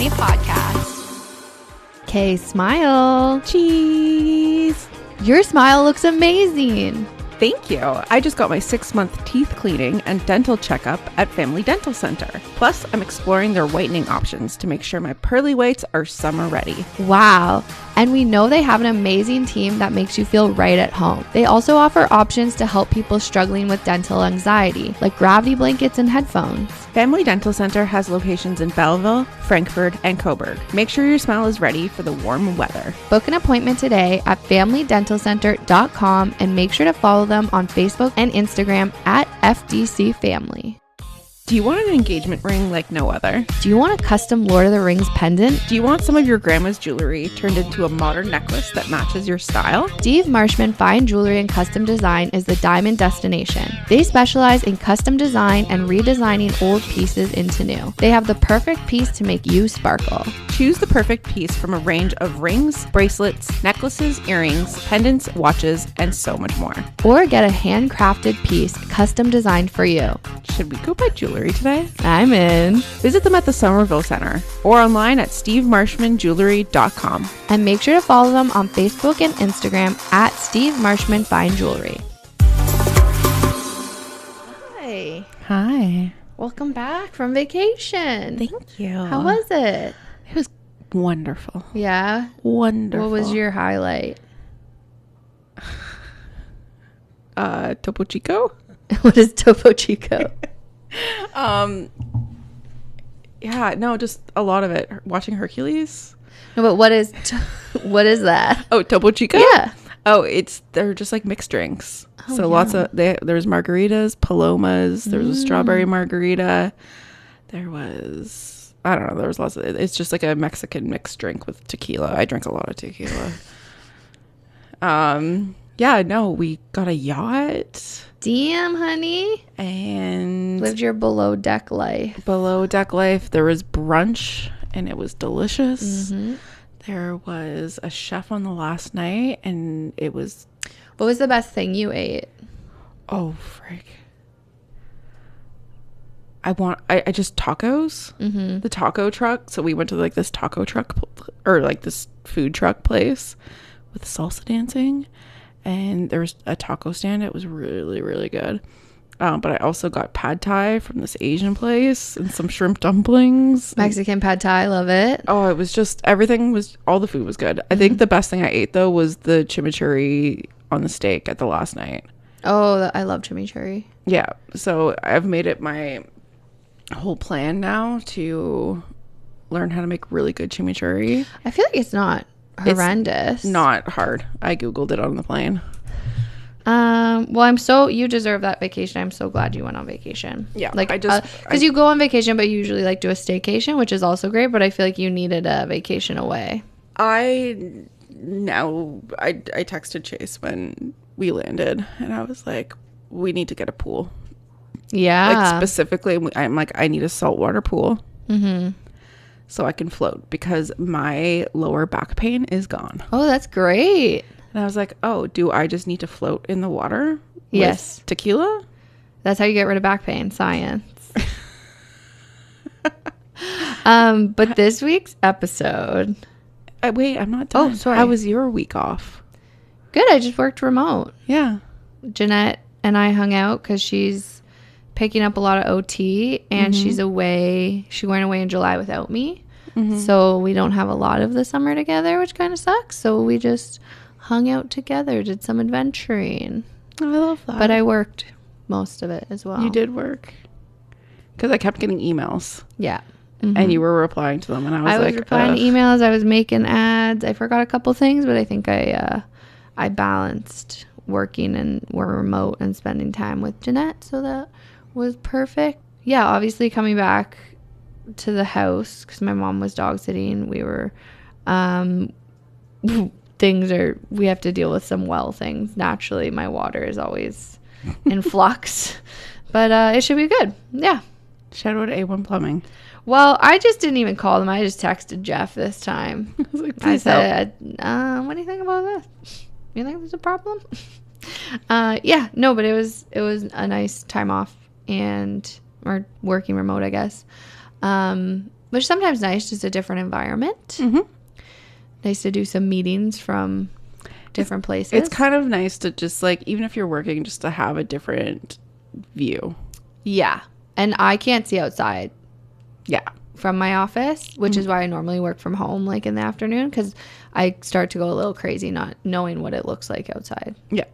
Quinte podcast. Okay, smile. Cheese. Your smile looks amazing. Thank you. I just got my 6-month teeth cleaning and dental checkup at Family Dental Center. Plus, I'm exploring their whitening options to make sure my pearly whites are summer ready. Wow. And we know they have an amazing team that makes you feel right at home. They also offer options to help people struggling with dental anxiety, like gravity blankets and headphones. Family Dental Center has locations in Belleville, Frankfurt, and Coburg. Make sure your smile is ready for the warm weather. Book an appointment today at FamilyDentalCenter.com and make sure to follow them on Facebook and Instagram at FDC Family. Do you want an engagement ring like no other? Do you want a custom Lord of the Rings pendant? Do you want some of your grandma's jewelry turned into a modern necklace that matches your style? Steve Marshman Fine Jewelry and Custom Design is the diamond destination. They specialize in custom design and redesigning old pieces into new. They have the perfect piece to make you sparkle. Choose the perfect piece from a range of rings, bracelets, necklaces, earrings, pendants, watches, and so much more. Or get a handcrafted piece custom designed for you. Should we go buy jewelry today? I'm in. Visit them at the Somerville Center or online at stevemarshmanjewelry.com. And make sure to follow them on Facebook and Instagram at Steve Marshman Fine Jewelry. Hi. Hi. Welcome back from vacation. Thank you. How was it? It was wonderful. Yeah? Wonderful. What was your highlight? Topo Chico? What is Topo Chico? Yeah, no, just a lot of it. Watching Hercules. No, but what is that? Oh, Topo Chico? Yeah. Oh, they're just like mixed drinks. So lots of there's margaritas, palomas, there was a strawberry margarita. There was there was lots of it's just like a Mexican mixed drink with tequila. I drink a lot of tequila. Yeah, no, we got a yacht. Damn, honey. And lived your below deck life. Below deck life. There was brunch and it was delicious. Mm-hmm. There was a chef on the last night and it was... What was the best thing you ate? Oh, frick. I just tacos. Mm-hmm. The taco truck. So we went to like this taco truck or like this food truck place with salsa dancing. And there was a taco stand. It was really, really good. But I also got pad thai from this Asian place and some shrimp dumplings. Mexican pad thai, love it. Oh, it was just all the food was good. I think the best thing I ate though was the chimichurri on the steak at the last night. Oh, I love chimichurri. Yeah. So I've made it my whole plan now to learn how to make really good chimichurri. I feel like it's not horrendous. It's not hard. I Googled it on the plane. Well, you deserve that vacation. I'm so glad you went on vacation. Yeah. Like, because you go on vacation, but you usually like do a staycation, which is also great, but I feel like you needed a vacation away. I texted Chase when we landed and I was like, we need to get a pool. Yeah. Like specifically, I'm like, I need a saltwater pool. Mm-hmm. So I can float because my lower back pain is gone. Oh, that's great. And I was like, oh, do I just need to float in the water? Yes. Tequila? That's how you get rid of back pain. Science. But this week's episode. Wait, I'm not done. Oh, sorry. How was your week off? Good. I just worked remote. Yeah. Jeanette and I hung out because she's picking up a lot of OT and she's away. She went away in July without me. Mm-hmm. So we don't have a lot of the summer together, which kind of sucks. So we just hung out together, did some adventuring. I love that. But I worked most of it as well. You did work. Because I kept getting emails. Yeah. Mm-hmm. And you were replying to them. And I was replying to emails. I was making ads. I forgot a couple things, but I think I balanced working and we're remote and spending time with Jeanette. So that was perfect. Yeah, obviously coming back to the house because my mom was dog sitting. We were we have to deal with some well things. Naturally, my water is always in flux, but it should be good. Yeah. Shout out to A1 Plumbing. Well, I just didn't even call them. I just texted Jeff this time. I was like, I please help. said, what do you think about this? You think there's a problem? Yeah, no, but it was a nice time off or working remote, I guess. which is sometimes nice, just a different environment. Nice to do some meetings from different places. It's kind of nice to just like, even if you're working, just to have a different view. Yeah. And I can't see outside. Yeah. From my office, which is why I normally work from home like in the afternoon, because I start to go a little crazy not knowing what it looks like outside. Yeah.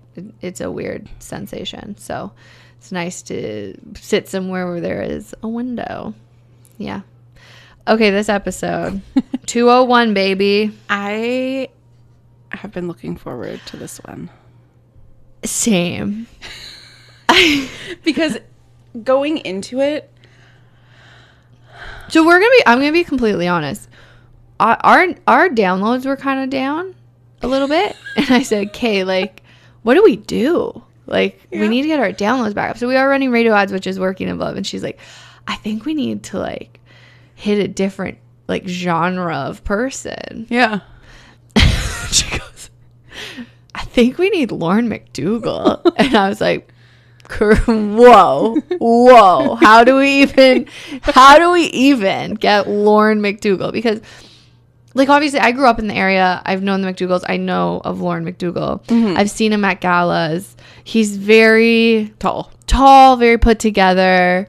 It's a weird sensation. So it's nice to sit somewhere where there is a window. Yeah. Okay, this episode. 201, baby. I have been looking forward to this one. Same. Because going into it, so I'm gonna be completely honest. Our downloads were kind of down a little bit, and I said, "Okay, like, what do we do? Like, we need to get our downloads back up." So we are running radio ads, which is working above. And she's like, "I think we need to like hit a different like genre of person." yeah. She goes, "I think we need Lorne McDougall," and I was like, whoa, how do we even get Lorne McDougall? Because like obviously I grew up in the area, I've known the McDougalls, I know of Lorne McDougall. I've seen him at galas. He's very tall, very put together,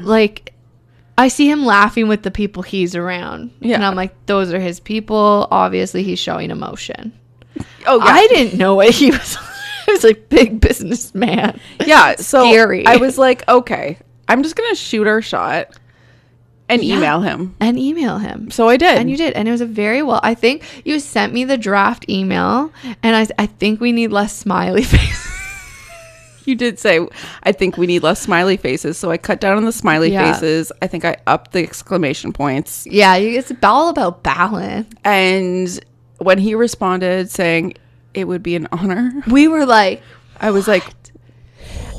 like I see him laughing with the people he's around, and I'm like, those are his people. Obviously he's showing emotion. I didn't know what he was. I was like, big businessman. Yeah, so scary. I was like, okay, I'm just gonna shoot our shot and email him. So I did, and you did, and it was a very well. I think you sent me the draft email, and I think we need less smiley faces. You did say, I think we need less smiley faces, so I cut down on the smiley faces. I think I upped the exclamation points. Yeah, it's all about balance. And when he responded saying it would be an honor, we were like, I was like,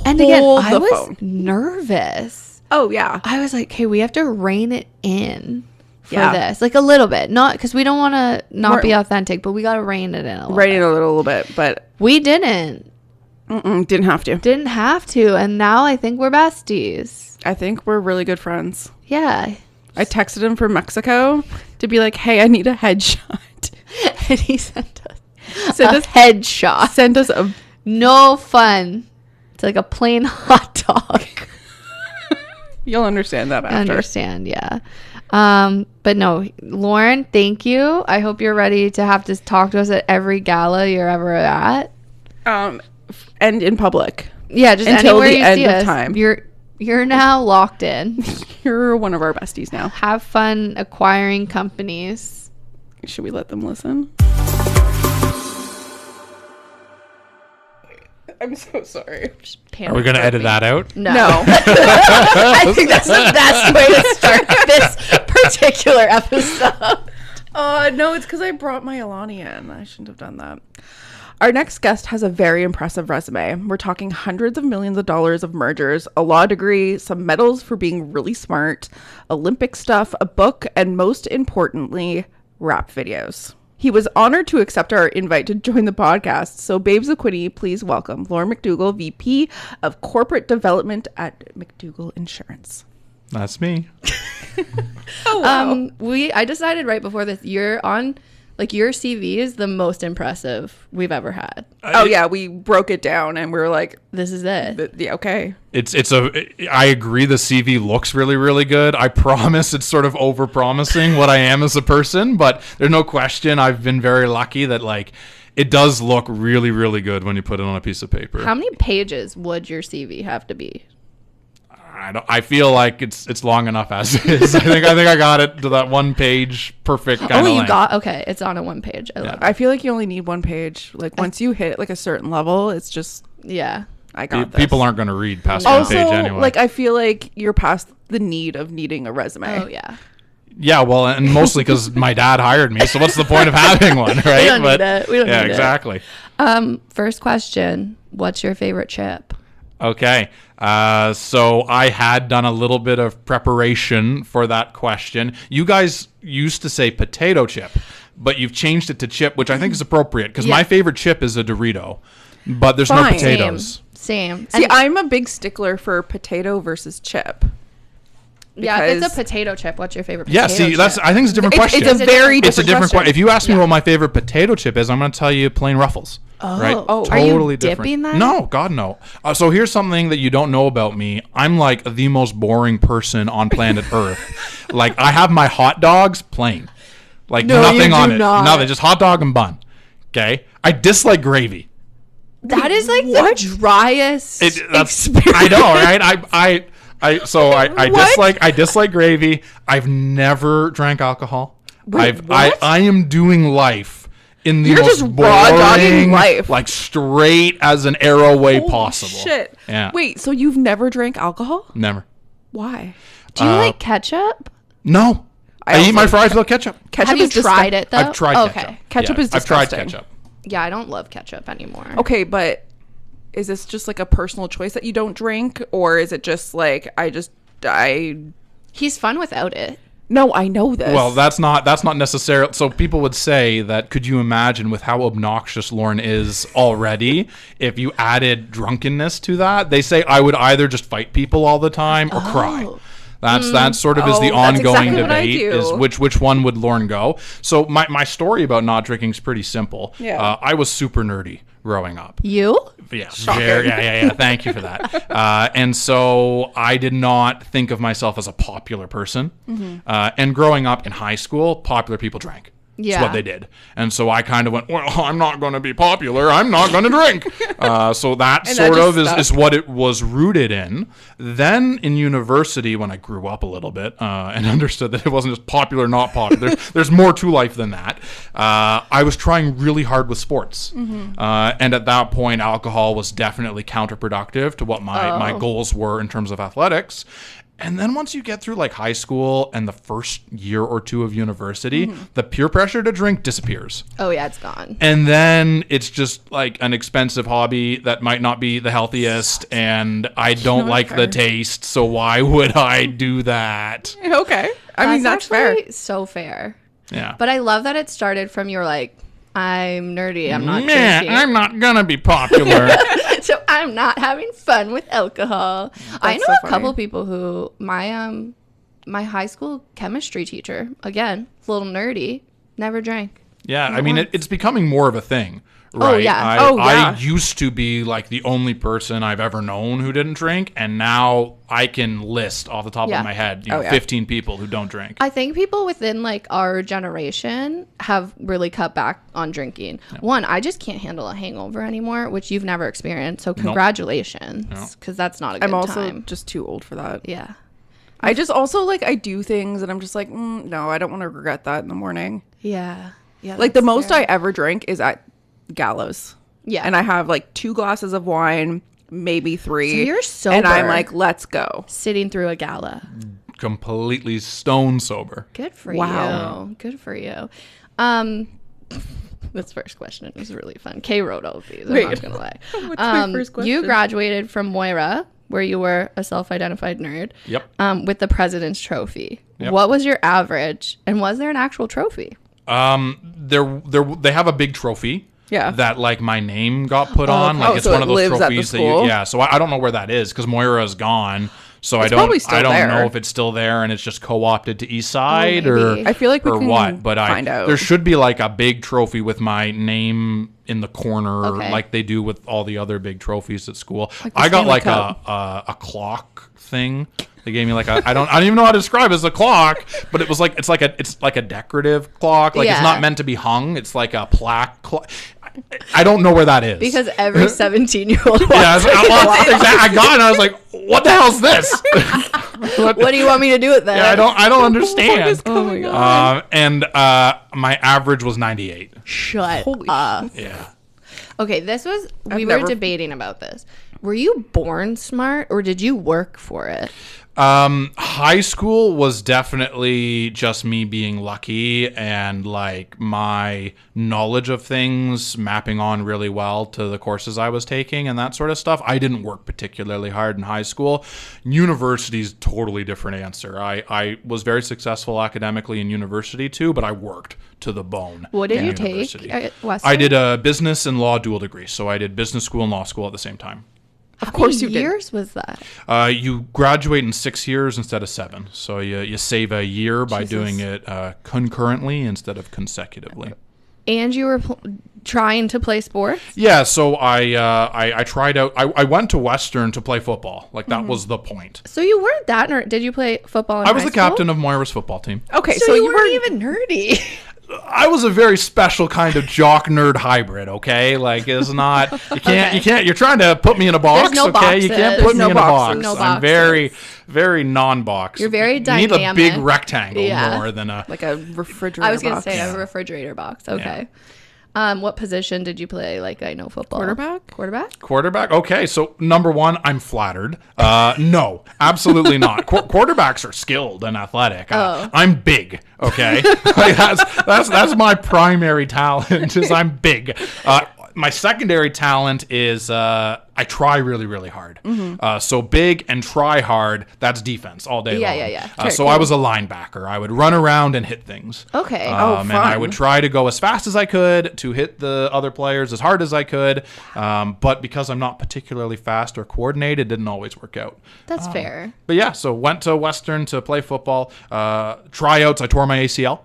and again, I was nervous. Oh yeah, I was like, hey, we have to rein it in for this, like a little bit, not because we don't want to not be authentic, but we got to rein it in a little bit. But we didn't didn't have to, and now I think we're besties. I think we're really good friends. Yeah, I texted him from Mexico to be like, hey, I need a headshot, and he sent us headshot. Send us a no fun. It's like a plain hot dog. You'll understand that after. Yeah. But no, Lauren, thank you. I hope you're ready to have to talk to us at every gala you're ever at. And in public. Yeah, just until anywhere the you end see of us. time. You're now locked in. You're one of our besties now. Have fun acquiring companies. Should we let them listen? I'm so sorry. Are we going to edit that out? No. I think that's the best way to start this particular episode. No, it's because I brought my Alani in. I shouldn't have done that. Our next guest has a very impressive resume. We're talking hundreds of millions of dollars of mergers, a law degree, some medals for being really smart, Olympic stuff, a book, and most importantly, rap videos. He was honored to accept our invite to join the podcast. So, Babes of Quinte, please welcome Lorne McDougall, VP of Corporate Development at McDougall Insurance. That's me. Oh, wow. I decided right before this, you're on, like, your CV is the most impressive we've ever had. Yeah, we broke it down and we were like, this is it. Yeah, okay. I agree the CV looks really, really good. I promise it's sort of overpromising what I am as a person, but there's no question I've been very lucky that, like, it does look really, really good when you put it on a piece of paper. How many pages would your CV have to be? I feel like it's long enough as is. I think I got it to that one page perfect kind of length. Okay, it's on a one page. I love it. I feel like you only need one page. Like once you hit like a certain level, it's just I got this. People aren't going to read past one page anyway. Like I feel like you're past the need of needing a resume. Oh yeah. Yeah, well, and mostly because my dad hired me. So what's the point of having one, right? We don't need it. We don't need it. Exactly. First question: what's your favorite chip? Okay. So I had done a little bit of preparation for that question. You guys used to say potato chip, but you've changed it to chip, which I think is appropriate because my favorite chip is a Dorito, but there's no potatoes. Same. See, I'm a big stickler for potato versus chip. Yeah, it's a because- potato chip. What's your favorite potato Yeah, see, chip? I think it's a different question. It's a very It's a different question. If you ask me Yeah. what my favorite potato chip is, I'm going to tell you plain Ruffles. Right? Oh, are you Totally dipping different. that? No, God, no. So here's something that you don't know about me. I'm like the most boring person on planet Earth. Like, I have my hot dogs plain. Like, No, nothing you on do it. not. Nothing, just hot dog and bun. Okay? I dislike gravy. That is like What? the driest experience. I know, right? I dislike gravy. I've never drank alcohol. Wait, what? I am doing life in the You're most just raw dogging boring, life. like straight as an arrow way Holy possible. Shit. Yeah. Wait, so you've never drank alcohol? Never. Why? Do you like ketchup? I No. I eat also- my fries without ketchup. Ketchup Have you is disgusting. tried it though? I've tried Okay. ketchup. Ketchup Yeah, is I've tried disgusting. ketchup. Yeah, I don't love ketchup anymore. Okay, but is this just like a personal choice that you don't drink, or is it just like I? He's fun without it. No, I know this. Well, that's not necessarily. So people would say that. Could you imagine with how obnoxious Lorne is already? If you added drunkenness to that, they say I would either just fight people all the time or cry. That sort of is the that's ongoing exactly what I debate. do. Is which one would Lorne go? So my story about not drinking is pretty simple. Yeah. I was super nerdy growing up. You? Yeah, yeah. Thank you for that. And so I did not think of myself as a popular person. And growing up in high school, popular people drank. That's Yeah. what they did. And so I kind of went, well, I'm not going to be popular. I'm not going to drink. So that And sort that of just is stuck. what it was rooted in. Then in university, when I grew up a little bit and understood that it wasn't just popular, not popular, there's more to life than that. I was trying really hard with sports. And at that point, alcohol was definitely counterproductive to what my goals were in terms of athletics. And then once you get through like high school and the first year or two of university, the peer pressure to drink disappears. Oh yeah, it's gone. And then it's just like an expensive hobby that might not be the healthiest, and I don't like the taste, so why would I do that? okay. I mean, that's fair. actually so fair. Yeah. But I love that it started from your like, I'm nerdy. I'm not Yeah, drinking. I'm not gonna be popular. So I'm not having fun with alcohol. I know so a funny. couple people who my high school chemistry teacher, again, a little nerdy, never drank. Yeah, I mean, it's becoming more of a thing, right? yeah. I used to be like the only person I've ever known who didn't drink, and now I can list off the top Yeah. of my head, Oh, yeah. 15 people who don't drink. I think people within like our generation have really cut back on drinking. One, I just can't handle a hangover anymore, which you've never experienced. So congratulations, because that's not a good I'm also time. just too old for that. Yeah. I just also like I do things and I'm just like, no, I don't want to regret that in the morning. Yeah. Yeah. Like the that's most fair. I ever drink is at galas. Yeah. And I have like 2 glasses of wine, maybe 3. So you're sober. And I'm like, let's go. sitting through a gala. Completely stone sober. Good for Wow. you. Good for you. This first question was really fun. Kay wrote all of these. I'm not Wait. gonna lie. What's my first question? You graduated from Moira, where you were a self-identified nerd. Yep. With the President's Trophy. Yep. What was your average, and was there an actual trophy? They have a big trophy. Yeah. That like my name got put on. Like oh, it's so one it of those lives at the trophies that you. school? Yeah. So I don't know where that is because Moira is gone. So I probably don't. still I don't there. know if it's still there and it's just co-opted to East Side or maybe. I feel like we or can what. But find out. there should be like a big trophy with my name in the corner, Okay. like they do with all the other big trophies at school. the I got Stanley like Cup. a clock thing. They gave me like I don't even know how to describe it as a clock, but it was like it's like a decorative clock. Like Yeah. it's not meant to be hung. It's like a plaque clock. I don't know where that is. Because every 17-year-old yeah, I got it and I was like, what the hell's this? What do you want me to do with that? Yeah, I don't understand. Oh my god. And my average was 98. Shut Holy up. Yeah. Okay, we were never- debating about this. Were you born smart or did you work for it? High school was definitely just me being lucky and like my knowledge of things mapping on really well to the courses I was taking and that sort of stuff. I didn't work particularly hard in high school. University's totally different answer. I was very successful academically in university too, but I worked to the bone. What did in you take university. at Western? I did a business and law dual degree, so I did business school and law school at the same time. Of course you How did. many years was that? You graduate in 6 years instead of 7. So you save a year by Jesus. doing it concurrently instead of consecutively. And you were trying to play sports? Yeah, so I tried out. I went to Western to play football. Like, that was the point. So you weren't that nerd. Did you play football in I was high the school? captain of Moira's football team. Okay, So, you weren't even nerdy. I was a very special kind of jock nerd hybrid. Okay, like it's not. You can't. You're trying to put me in a box. There's no okay, you boxes. can't There's put no me in a boxes. box. No I'm boxes. very non-box. You're very You need a big dynamic. rectangle Yeah. more than a. like a refrigerator I was going to box. say a refrigerator box. Okay. What position did you play? Like, I know football. Quarterback? Quarterback? Okay, so number one, I'm flattered. No, absolutely not. Quarterbacks are skilled and athletic. I'm big, okay? Like, that's my primary talent is I'm big. My secondary talent is I try really, really hard. So big and try hard, that's defense all day long. Yeah. Okay, so I was a linebacker. I would run around and hit things. Okay. And I fun. would try to go as fast as I could to hit the other players as hard as I could. But because I'm not particularly fast or coordinated, it didn't always work out. That's fair. But yeah, so went to Western to play football. Tryouts, I tore my ACL.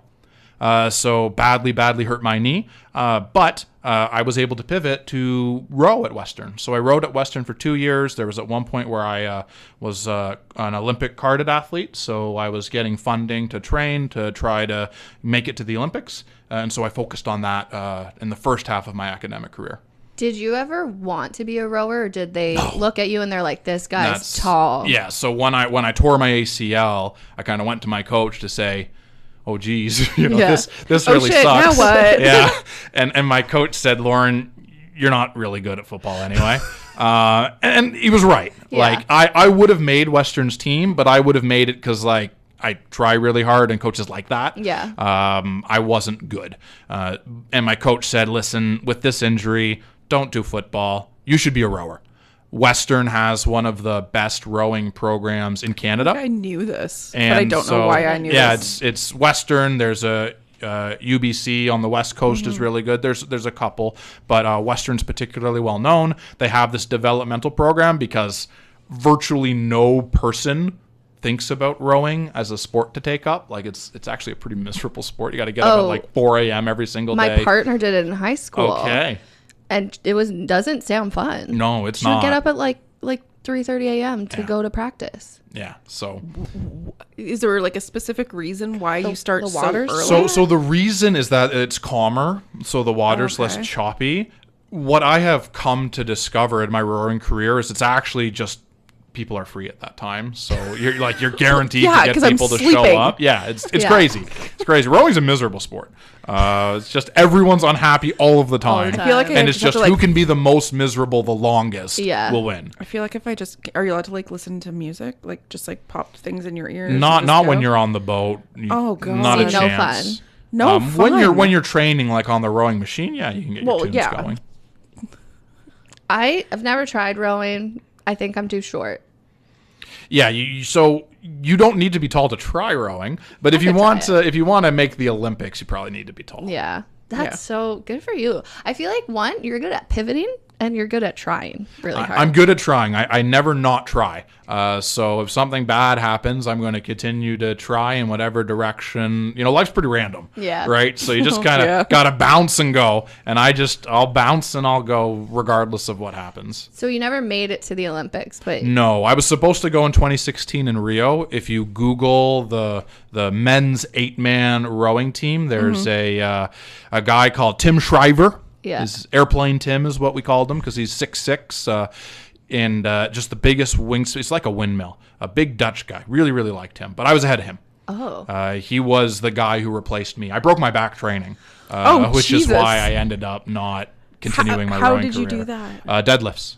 So badly hurt my knee. But I was able to pivot to row at Western. So I rowed at Western for 2 years. There was at one point where I was an Olympic carded athlete. So I was getting funding to train to try to make it to the Olympics. And so I focused on that in the first half of my academic career. Did you ever want to be a rower, or did they look at you and they're like, this guy's tall? Yeah, so when I tore my ACL, I kind of went to my coach to say, oh geez, this really shit, sucks. now what? Yeah, and my coach said, Lauren, you're not really good at football anyway. And he was right. Yeah. Like I would have made Western's team, but I would have made it because like I try really hard and coaches like that. Yeah. I wasn't good. And my coach said, listen, with this injury, don't do football. You should be a rower. Western has one of the best rowing programs in Canada. I knew this, And but I don't know why I knew this. Yeah, it's Western. There's a UBC on the West Coast is really good. There's a couple, but Western's particularly well known. They have this developmental program because virtually no person thinks about rowing as a sport to take up. Like it's actually a pretty miserable sport. You got to get up at like 4 a.m. every single day. My partner did it in high school. Okay. And it doesn't sound fun. No, it's She would not. get up at like 3:30 a.m. to go to practice. Yeah. So Is there like a specific reason why you start the so waters? early? So the reason is that it's calmer, so the water's less Okay. choppy. What I have come to discover in my rowing career is it's actually just people are free at that time, so you're guaranteed Yeah, to get 'cause I'm people to show sleeping. up. Yeah, it's Yeah. crazy. It's crazy. Rowing's a miserable sport. It's just everyone's unhappy all of the time. time. I feel like I and it's have just to, who like, can be the most miserable the longest Yeah. will win. I feel like if I just are you allowed to like listen to music, like just like pop things in your ears? and Not just when go? you're on the boat. Oh, God. Not a See, no chance. fun. No When fun. you're training like on the rowing machine, yeah, you can get your Well, tunes yeah. going. I've never tried rowing. I think I'm too short. Yeah, so you don't need to be tall to try rowing, but if you want to make the Olympics, you probably need to be tall. Yeah. That's Yeah. so good for you. I feel like you're good at pivoting and you're good at trying really hard. I'm good at trying. I never not try. So if something bad happens, I'm going to continue to try in whatever direction. Life's pretty random. Yeah. Right? So you just kind of Yeah. got to bounce and go. And I'll bounce and I'll go regardless of what happens. So you never made it to the Olympics, but No, I was supposed to go in 2016 in Rio. If you Google the men's 8-man rowing team, there's a guy called Tim Shriver. Yeah. His Airplane Tim is what we called him because he's 6'6", and just the biggest wings. He's like a windmill, a big Dutch guy. Really, really liked him, but I was ahead of him. oh. He was the guy who replaced me. I broke my back training, which Jesus. is why I ended up not continuing my How rowing did you career. do that? Deadlifts.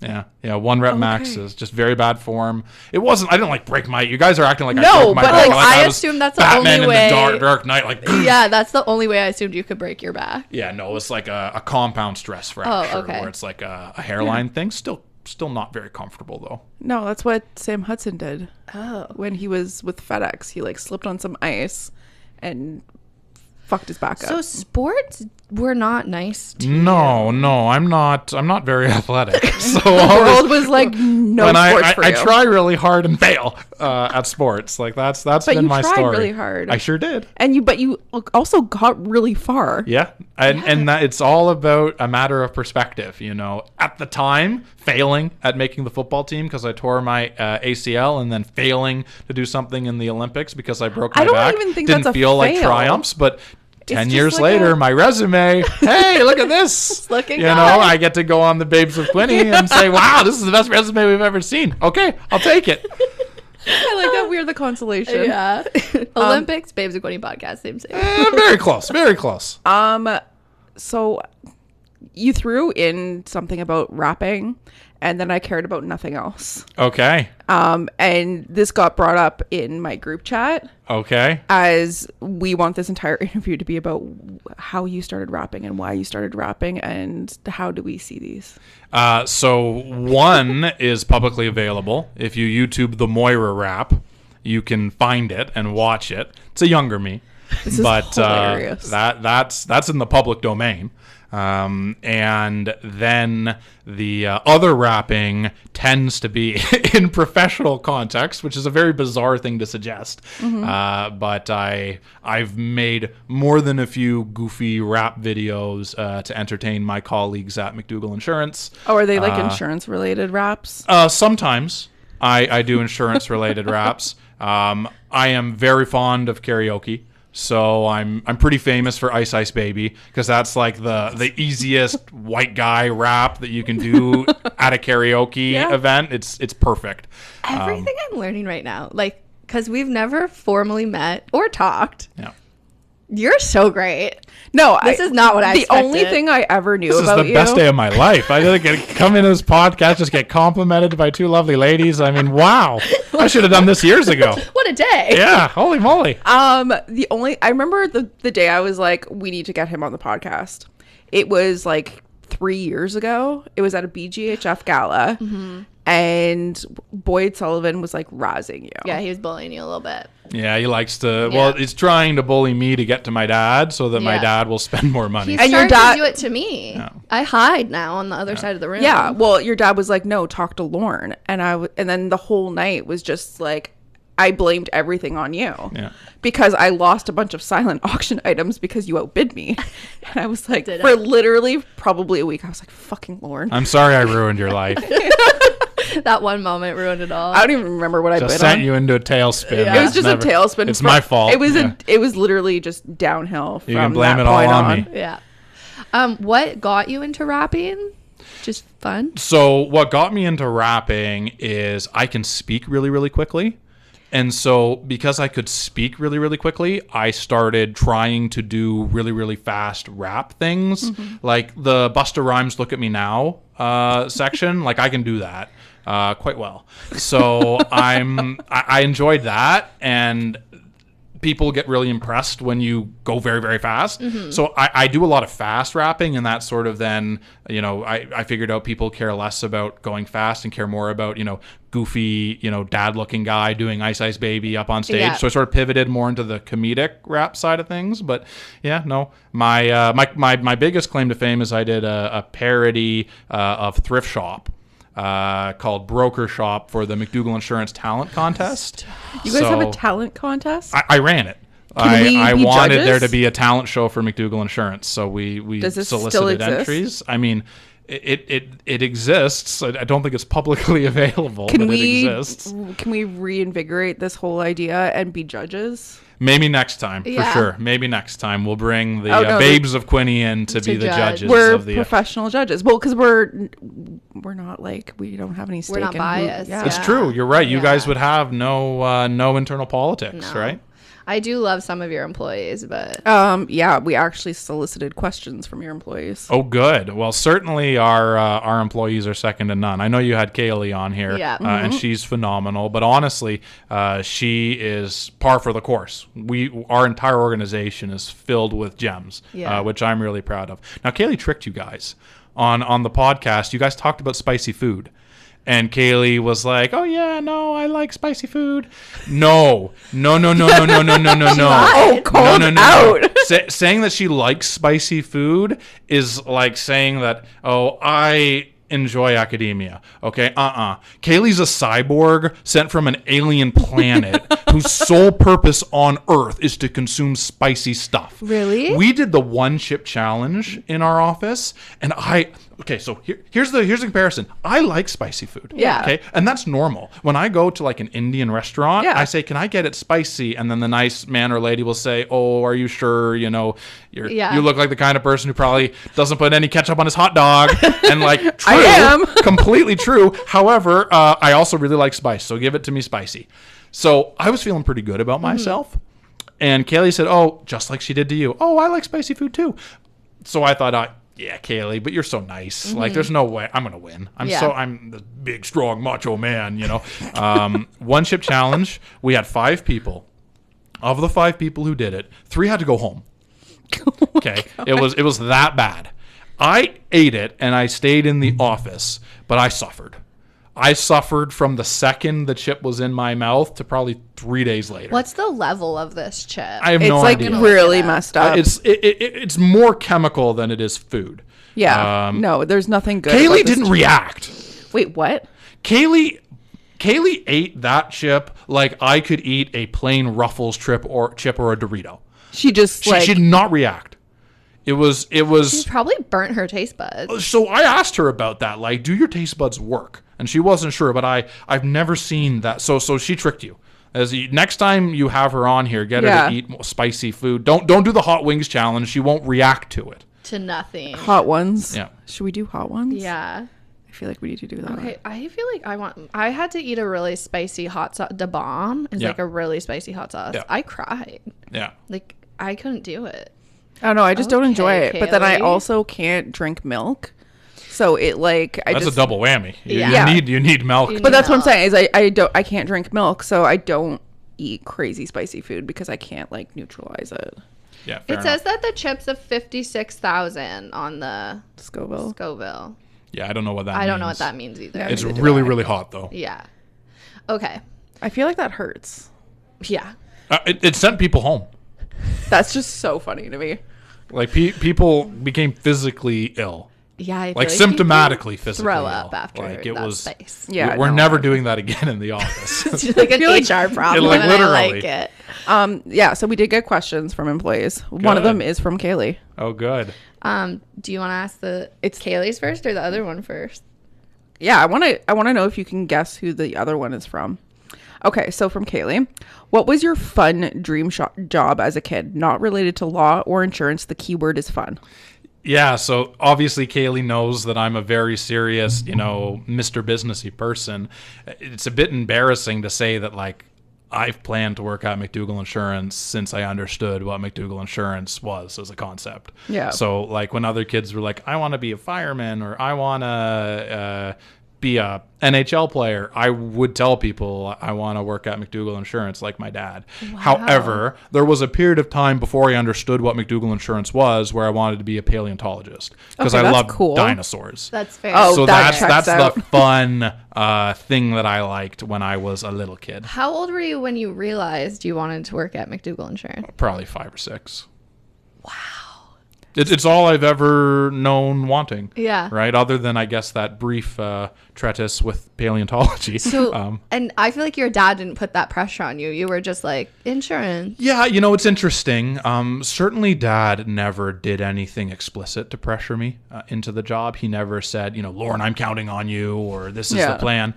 Yeah, 1 rep max Okay. is just very bad form. It wasn't. I didn't like break my. You guys are acting like I No, broke my but, back. like, I was assume that's the Batman only in the way- dark Knight. Like Yeah, that's the only way I assumed you could break your back. yeah, no, it's like a compound stress fracture okay. where it's like a hairline thing. Still not very comfortable though. No, that's what Sam Hudson did. Oh. When he was with FedEx, he like slipped on some ice and fucked his back up. So sports were not nice to No, you. no, I'm not very athletic. So the world was like, no when sports for I you. try really hard and fail at sports. Like that's But been you my tried story. really hard. I sure did. But you also got really far. Yeah, and that it's all about a matter of perspective. You know, at the time, failing at making the football team because I tore my ACL, and then failing to do something in the Olympics because I broke my I don't back. even think Didn't that's a feel like fail. triumphs, but 10 just years like later, a- my resume, hey, look at this. Looking you know, guy. I get to go on the Babes of Quinte and say, wow, this is the best resume we've ever seen. Okay, I'll take it. I like that we're the consolation. Yeah. Olympics, Babes of Quinte podcast, same. Very close, very close. So you threw in something about rapping, and then I cared about nothing else. Okay, And this got brought up in my group chat okay. as we want this entire interview to be about how you started rapping and why you started rapping and how do we see these. So one is publicly available. If you YouTube the Moira rap, you can find it and watch it. It's a younger me, This is hilarious. that's in the public domain. And then the other rapping tends to be in professional context, which is a very bizarre thing to suggest. But I've made more than a few goofy rap videos to entertain my colleagues at McDougall Insurance. Oh, are they like insurance related raps? Sometimes I do insurance related raps. I am very fond of karaoke. So I'm pretty famous for Ice Ice Baby because that's like the easiest white guy rap that you can do at a karaoke event. It's perfect. Everything I'm learning right now, like, because we've never formally met or talked. Yeah. You're so great. No, This is not what I The expected. only thing I ever knew This is about the you. best day of my life. I didn't get come into this podcast, just get complimented by two lovely ladies. I mean, wow. I should have done this years ago. What a day. Yeah, holy moly. I remember the day I was like, we need to get him on the podcast. It was like 3 years ago. It was at a BGHF gala, and Boyd Sullivan was like razzing you. Yeah, he was bullying you a little bit. Yeah, he likes to. Well, he's trying to bully me to get to my dad so that my Yeah. dad will spend more money. He's And your starting dad- to do it to me. I hide now on the other side of the room. Yeah, well, your dad was like, "No, talk to Lorne," and and then the whole night was just like, I blamed everything on you, Yeah. because I lost a bunch of silent auction items because you outbid me, and I was like, Did for I? literally probably a week, I was like, "Fucking Lorne." I'm sorry I ruined your life. That one moment ruined it all. I don't even remember what I Just bid sent on. you into a tailspin. Yeah. It was That's just never- a tailspin. It's my fault. It was Yeah. it was literally just downhill from You can blame that it all point on me. Yeah. What got you into rapping? Just fun? So what got me into rapping is I can speak really, really quickly. And so because I could speak really, really quickly, I started trying to do really, really fast rap things. Like the Busta Rhymes Look at Me Now section. Like I can do that quite well. So I enjoyed that, and people get really impressed when you go very, very fast. So I do a lot of fast rapping, and that sort of then, you know, I figured out people care less about going fast and care more about, you know, goofy, you know, dad looking guy doing Ice Ice Baby up on stage. Yeah. So I sort of pivoted more into the comedic rap side of things. But yeah, no, my biggest claim to fame is I did a parody of Thrift Shop. Called Broker Shop for the McDougall Insurance Talent Contest. You guys have a So- talent contest? I ran it. we I be wanted judges? there to be a talent show for McDougall Insurance, so we Does this still solicited exist? entries. I mean, it exists. I don't think it's publicly available, Can but we it exists. can we reinvigorate this whole idea and be judges? Maybe next time, for Yeah. sure. Maybe next time we'll bring the Oh, no, Babes of Quinte in to be the judge. judges We're of the. professional judges. Well, because we're not like, we don't have any stake We're not in who- biased, yeah. It's Yeah. true. You're right. You Yeah. guys would have no internal politics, No. right? I do love some of your employees, but Yeah, we actually solicited questions from your employees. Oh, good. Well, certainly our employees are second to none. I know you had Kaylee on here, Yeah. and she's phenomenal. But honestly, she is par for the course. Our entire organization is filled with gems, Yeah. which I'm really proud of. Now, Kaylee tricked you guys on the podcast. You guys talked about spicy food. And Kaylee was like, "Oh yeah, no, I like spicy food." No. Oh, called out. saying that she likes spicy food is like saying that, oh, I enjoy academia. Okay, Kaylee's a cyborg sent from an alien planet whose sole purpose on Earth is to consume spicy stuff. Really? We did the one chip challenge in our office, and so here's the comparison. I like spicy food. Yeah. Okay, and that's normal. When I go to like an Indian restaurant, Yeah. I say, "Can I get it spicy?" And then the nice man or lady will say, "Oh, are you sure? You know, you look like the kind of person who probably doesn't put any ketchup on his hot dog." And like, true, I am. completely true. However, I also really like spice, so give it to me spicy. So I was feeling pretty good about myself. And Kaylee said, "Oh, just like she did to you. Oh, I like spicy food too." So I thought, yeah, Kaylee, but you're so nice. Like, there's no way I'm gonna win. I'm the big, strong, macho man. You know, one chip challenge. We had 5 people. Of the 5 people who did it, 3 had to go home. Okay, it was that bad. I ate it and I stayed in the office, but I suffered. I suffered from the second the chip was in my mouth to probably 3 days later. What's the level of this chip? I have no It's idea. like really messed up. It's more chemical than it is food. Yeah. No, there's nothing good. Kaylee about this didn't react. Wait, what? Kaylee ate that chip like I could eat a plain Ruffles chip or a Dorito. She just She did not react. It was. She probably burnt her taste buds. So I asked her about that. Like, do your taste buds work? And she wasn't sure. But I've never seen that. So she tricked you. Next time you have her on here, get her to eat more spicy food. Don't do the hot wings challenge. She won't react to it. To nothing. hot ones. Yeah. Should we do hot ones? Yeah. I feel like we need to do that. Okay, I feel like I had to eat a really spicy hot sauce. The bomb is Yeah. like a really spicy hot sauce. Yeah. I cried. Yeah. Like, I couldn't do it. Oh no, I just don't enjoy it. Okay, But then I Kaylee. also can't drink milk. So it like That's a double whammy. Yeah. You need milk. You But that's what I'm milk. saying is I can't drink milk, so I don't eat crazy spicy food because I can't like neutralize it. Yeah. Fair It enough. says that the chips of 56,000 on the Scoville. Scoville. Yeah, I don't know what that means. I don't know what that means either. Yeah. It's Neither do really, I. really hot though. Yeah. Okay. I feel like that hurts. Yeah. It sent people home. That's just so funny to me. Like people became physically ill. Yeah. I feel Like you can symptomatically physically throw ill. up after Like it that was. space. Yeah, We're no, never doing that again in the office. It's like an feel like- HR problem, like, and I like literally. it. Yeah, so we did get questions from employees. One of Good. them is from Kaylee. Oh, good. Do you want to ask it's Kaylee's first or the other one first? Yeah, I want to know if you can guess who the other one is from. Okay, so from Kaylee, what was your fun dream job as a kid? Not related to law or insurance. The key word is fun. Yeah, so obviously Kaylee knows that I'm a very serious, Mr. Businessy person. It's a bit embarrassing to say that, like, I've planned to work at McDougall Insurance since I understood what McDougall Insurance was as a concept. Yeah. So, like, when other kids were like, I want to be a fireman or I want to be a NHL player, I would tell people I want to work at McDougall Insurance like my dad. However, there was a period of time before I understood what McDougall Insurance was where I wanted to be a paleontologist because Okay, I that's loved cool. dinosaurs. That's fair. Oh, So that that's checks out. the fun thing that I liked when I was a little kid. How old were you when you realized you wanted to work at McDougall Insurance? Probably 5 or 6. Wow. It's all I've ever known wanting. Yeah. Right? Other than, I guess, that brief treatise with paleontology. So, and I feel like your dad didn't put that pressure on you. You were just like, insurance. Yeah, it's interesting. Certainly Dad never did anything explicit to pressure me into the job. He never said, Lorne, I'm counting on you, or this is Yeah. the plan.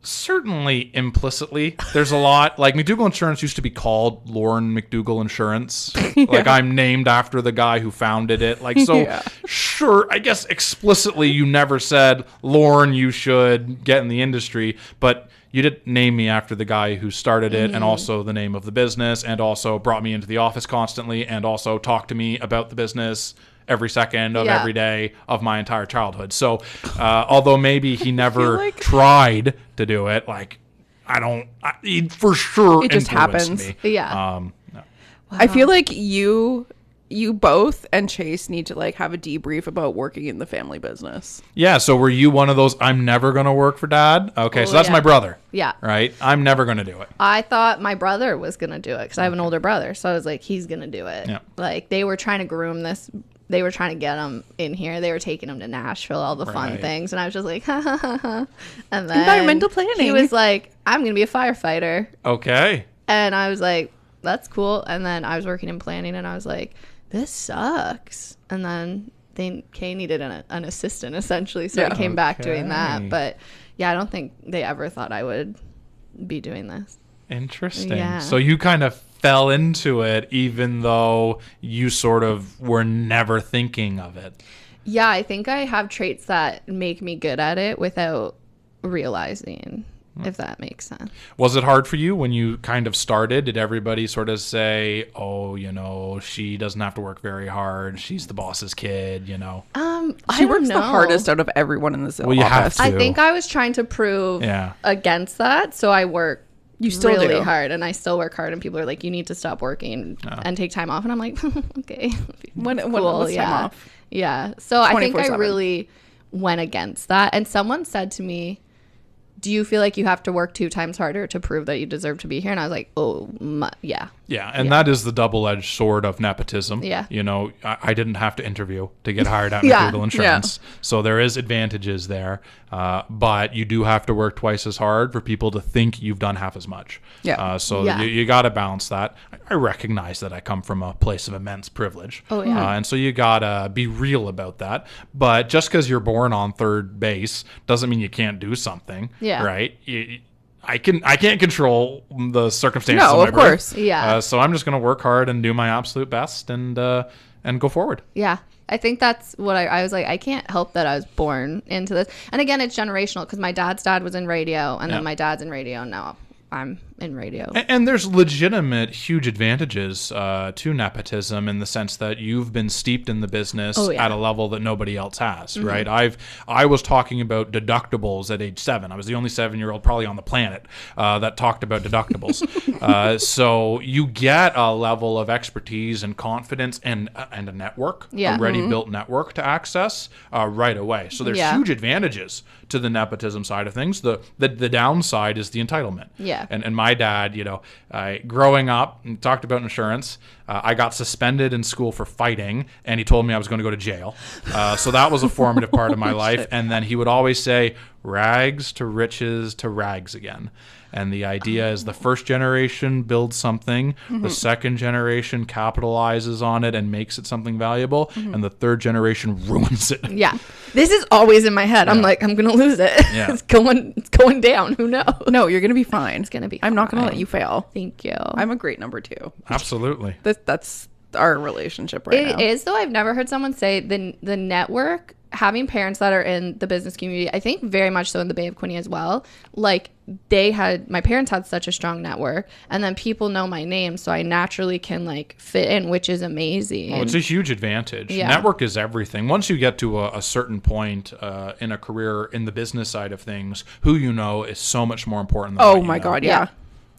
Certainly implicitly, there's a lot. Like, McDougall Insurance used to be called Lorne McDougall Insurance. Like, I'm named after the guy who founded it. Like, so Yeah. sure, I guess explicitly you never said, Lorne, you should get in the industry. But you did name me after the guy who started it, and also the name of the business, and also brought me into the office constantly, and also talked to me about the business every second of Yeah. every day of my entire childhood. So although maybe he never like- tried to do it, like, he for sure It just influenced happens. me. Yeah. No. I feel like you you both and Chase need to like have a debrief about working in the family business. Yeah. So were you one of those, I'm never going to work for dad? Okay. So that's my brother. Yeah. Right. I'm never going to do it. I thought my brother was going to do it because I have an older brother. So I was like, he's going to do it. Yeah. Like they were trying to groom this. They were trying to get him in here. They were taking him to Nashville, all the fun things. And I was just like, ha, ha, ha, ha. And then environmental planning. He was like, I'm going to be a firefighter. Okay. And I was like, that's cool. And then I was working in planning and I was like, this sucks. And then Kay needed an assistant essentially. So I came back doing that. But yeah, I don't think they ever thought I would be doing this. Interesting. Yeah. So you kind of fell into it even though you sort of were never thinking of it. Yeah, I think I have traits that make me good at it without realizing, if that makes sense. Was it hard for you when you kind of started? Did everybody sort of say, oh, you know, she doesn't have to work very hard. She's the boss's kid, you know? She works the hardest out of everyone in this office. You have to. I think I was trying to prove against that. So I work really hard and I still work hard and people are like, you need to stop working and take time off. And I'm like, okay. When time off? Yeah. So I think I 24/7. really went against that. And someone said to me, do you feel like you have to work 2 times harder to prove that you deserve to be here? And I was like, yeah. Yeah, and that is the double-edged sword of nepotism. Yeah. You know, I didn't have to interview to get hired at McDougall Insurance. So there is advantages there. But you do have to work twice as hard for people to think you've done half as much. Yeah. You got to balance that. I recognize that I come from a place of immense privilege. Oh, yeah. And so you got to be real about that. But just because you're born on third base doesn't mean you can't do something. Yeah. Right? I can't control the circumstances. No, of of my birth. course. Yeah. So I'm just going to work hard and do my absolute best and go forward. Yeah. I think that's what I was like, I can't help that I was born into this. And again, it's generational because my dad's dad was in radio and then my dad's in radio and now I'm in radio. And there's legitimate huge advantages to nepotism in the sense that you've been steeped in the business at a level that nobody else has, right? I was talking about deductibles at age 7. I was the only 7-year-old probably on the planet that talked about deductibles. So you get a level of expertise and confidence and a network, a ready-built network to access right away. So there's huge advantages to the nepotism side of things. The downside is the entitlement. Yeah. And my dad, you know, growing up, and talked about insurance, I got suspended in school for fighting, and he told me I was going to go to jail. So that was a formative part of my life. And then he would always say, rags to riches to rags again. And the idea is the first generation builds something, the second generation capitalizes on it and makes it something valuable, and the third generation ruins it. Yeah. This is always in my head. I'm like, I'm going to lose it. Yeah. It's going down. Who knows? No, you're going to be fine. It's going to be I'm not going to fine. let you fail. Thank you. I'm a great number 2. Absolutely. That's our relationship right now. It is, though. I've never heard someone say the network, having parents that are in the business community, I think very much so in the Bay of Quinte as well. Like my parents had such a strong network, and then people know my name, so I naturally can like fit in, which is amazing. Oh, it's a huge advantage. Yeah. Network is everything. Once you get to a certain point in a career in the business side of things, who you know is so much more important than what you know. God, yeah.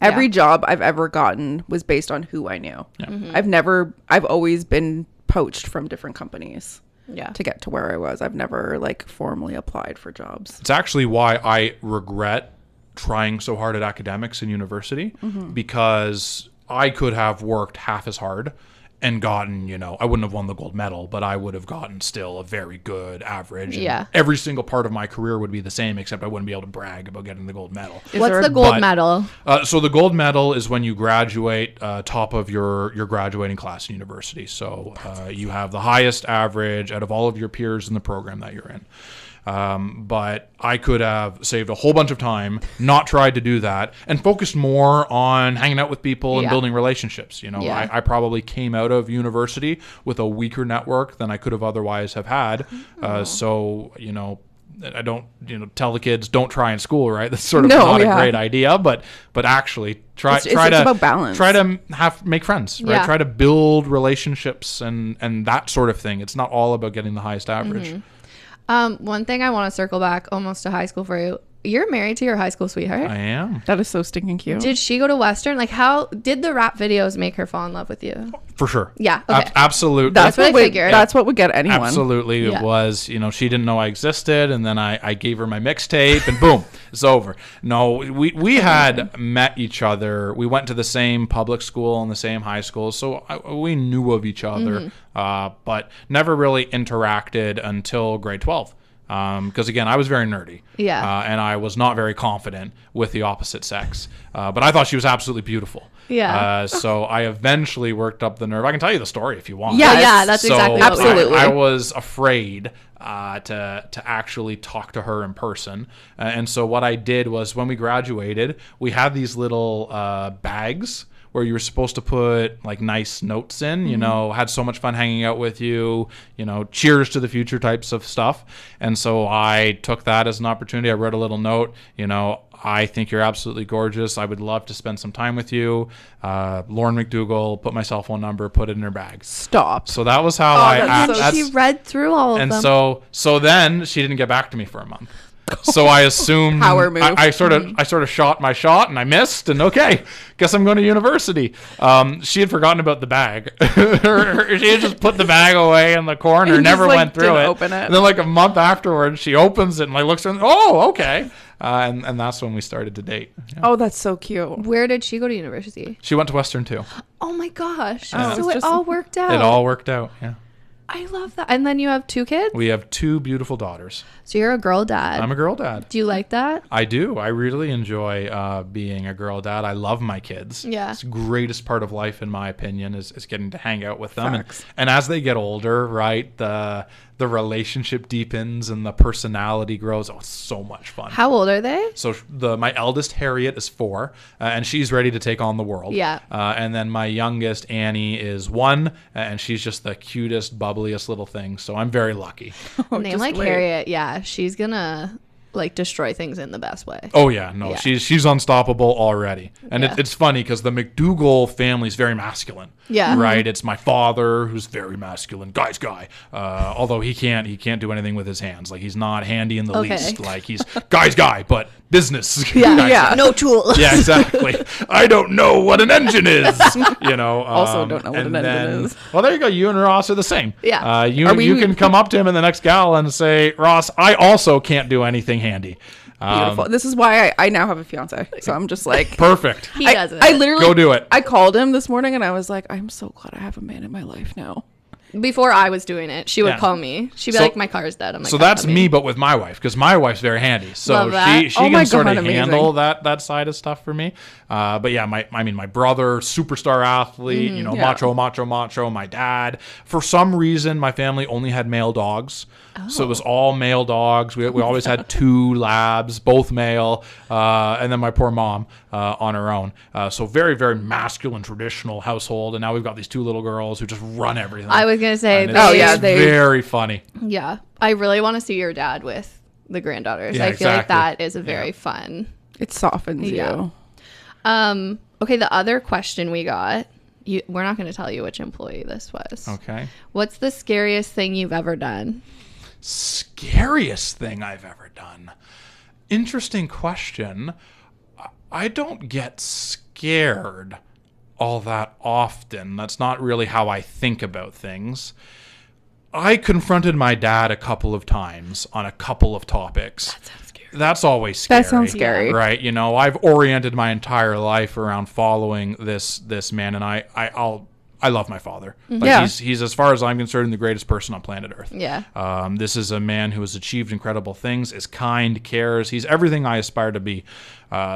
Every job I've ever gotten was based on who I knew. Yeah. I've always been poached from different companies. Yeah. To get to where I was. I've never like formally applied for jobs. It's actually why I regret trying so hard at academics in university, because I could have worked half as hard and gotten, you know, I wouldn't have won the gold medal, but I would have gotten still a very good average. And Yeah. every single part of my career would be the same, except I wouldn't be able to brag about getting the gold medal. What's the gold medal? So the gold medal is when you graduate top of your graduating class in university. So you have the highest average out of all of your peers in the program that you're in. But I could have saved a whole bunch of time, not tried to do that, and focused more on hanging out with people and building relationships. You know, I probably came out of university with a weaker network than I could have otherwise have had. So, you know, I don't, you know, tell the kids don't try in school, right? That's sort of not a great idea, but actually try to about balance. Try to make friends, right? Yeah. Try to build relationships and that sort of thing. It's not all about getting the highest average. One thing I want to circle back almost to high school for you. You're married to your high school sweetheart? I am. That is so stinking cute. Did she go to Western? Like, how did the rap videos make her fall in love with you? For sure. Yeah. Okay. Absolutely. That's what I figured. That's what would get anyone. Absolutely. Yeah. It was, she didn't know I existed, and then I gave her my mixtape, and boom, it's over. No, we had met each other. We went to the same public school and the same high school, so we knew of each other, but never really interacted until grade 12. Because again, I was very nerdy, and I was not very confident with the opposite sex. But I thought she was absolutely beautiful. Yeah. So I eventually worked up the nerve. I can tell you the story if you want. Yeah, that's exactly what absolutely. I was afraid to actually talk to her in person, and so what I did was when we graduated, we had these little bags where you were supposed to put like nice notes in, had so much fun hanging out with you, cheers to the future types of stuff. And so I took that as an opportunity. I wrote a little note, I think you're absolutely gorgeous. I would love to spend some time with you. Lorne McDougall, put my cell phone number, put it in her bag. Stop. So that was how She read through all of them. And so then she didn't get back to me for a month. So I assumed Power move. I sort of shot my shot and I missed, and okay, guess I'm going to university. She had forgotten about the bag. She had just put the bag away in the corner, And never just, went through didn't it. open it. And then like a month afterwards, she opens it and like looks and oh, okay. And that's when we started to date. Yeah. Oh, that's so cute. Where did she go to university? She went to Western too. Oh my gosh. Oh, So it's it just- all worked out. It all worked out. Yeah. I love that. And then you have 2 kids? We have 2 beautiful daughters. So you're a girl dad. I'm a girl dad. Do you like that? I do. I really enjoy being a girl dad. I love my kids. Yeah. It's the greatest part of life, in my opinion, is getting to hang out with them. Facts. And as they get older, right, the relationship deepens and the personality grows. Oh, it's so much fun. How old are they? So my eldest Harriet is 4, and she's ready to take on the world. Yeah. And then my youngest Annie is 1, and she's just the cutest, bubbliest little thing. So I'm very lucky. Name just like wait. Harriet. Yeah, she's gonna like destroy things in the best way. Oh yeah, no, Yeah. she's unstoppable already, and Yeah. it's funny because the McDougall family is very masculine. Yeah. right. It's my father who's very masculine, guy's guy. Although he can't do anything with his hands. Like he's not handy in the Okay. least. Like he's guy's guy, but business. Yeah, guy's yeah. guy. No tool. Yeah, exactly. I don't know what an engine is. Also don't know what and an engine then- is. Well, there you go. You and Ross are the same. Yeah. You can come up to him in the next gal and say, Ross, I also can't do anything handy. Beautiful. This is why I now have a fiance. So I'm just like, Perfect. He doesn't. I literally Go do it. I called him this morning and I was like, I'm so glad I have a man in my life now. Before I was doing it, she would Yeah. call me. She'd be So- like, "My car's dead." I'm like, So "Come that's at me, but with my wife, because my wife's very handy. So Love that. she Oh my can sort God, of amazing. handle that side of stuff for me. But yeah, my brother, superstar athlete, yeah. macho. My dad. For some reason, my family only had male dogs. So it was all male dogs. We always had 2 labs, both male, and then my poor mom on her own. So very, very masculine, traditional household. And now we've got these 2 little girls who just run everything. I was gonna say, And they- yeah, it's they- very funny. yeah. I really want to see your dad with the granddaughters. Yeah, I feel like exactly. that is a very fun. It softens Yeah. you. Okay, the other question we got. We're not going to tell you which employee this was. Okay. What's the scariest thing you've ever done? Scariest thing I've ever done. Interesting question. I don't get scared all that often. That's not really how I think about things. I confronted my dad a couple of times on a couple of topics. That sounds scary. That's always scary. That sounds scary. Right? I've oriented my entire life around following this man, and I love my father. Like Yeah. he's, as far as I'm concerned, the greatest person on planet Earth. Yeah. This is a man who has achieved incredible things, is kind, cares. He's everything I aspire to be.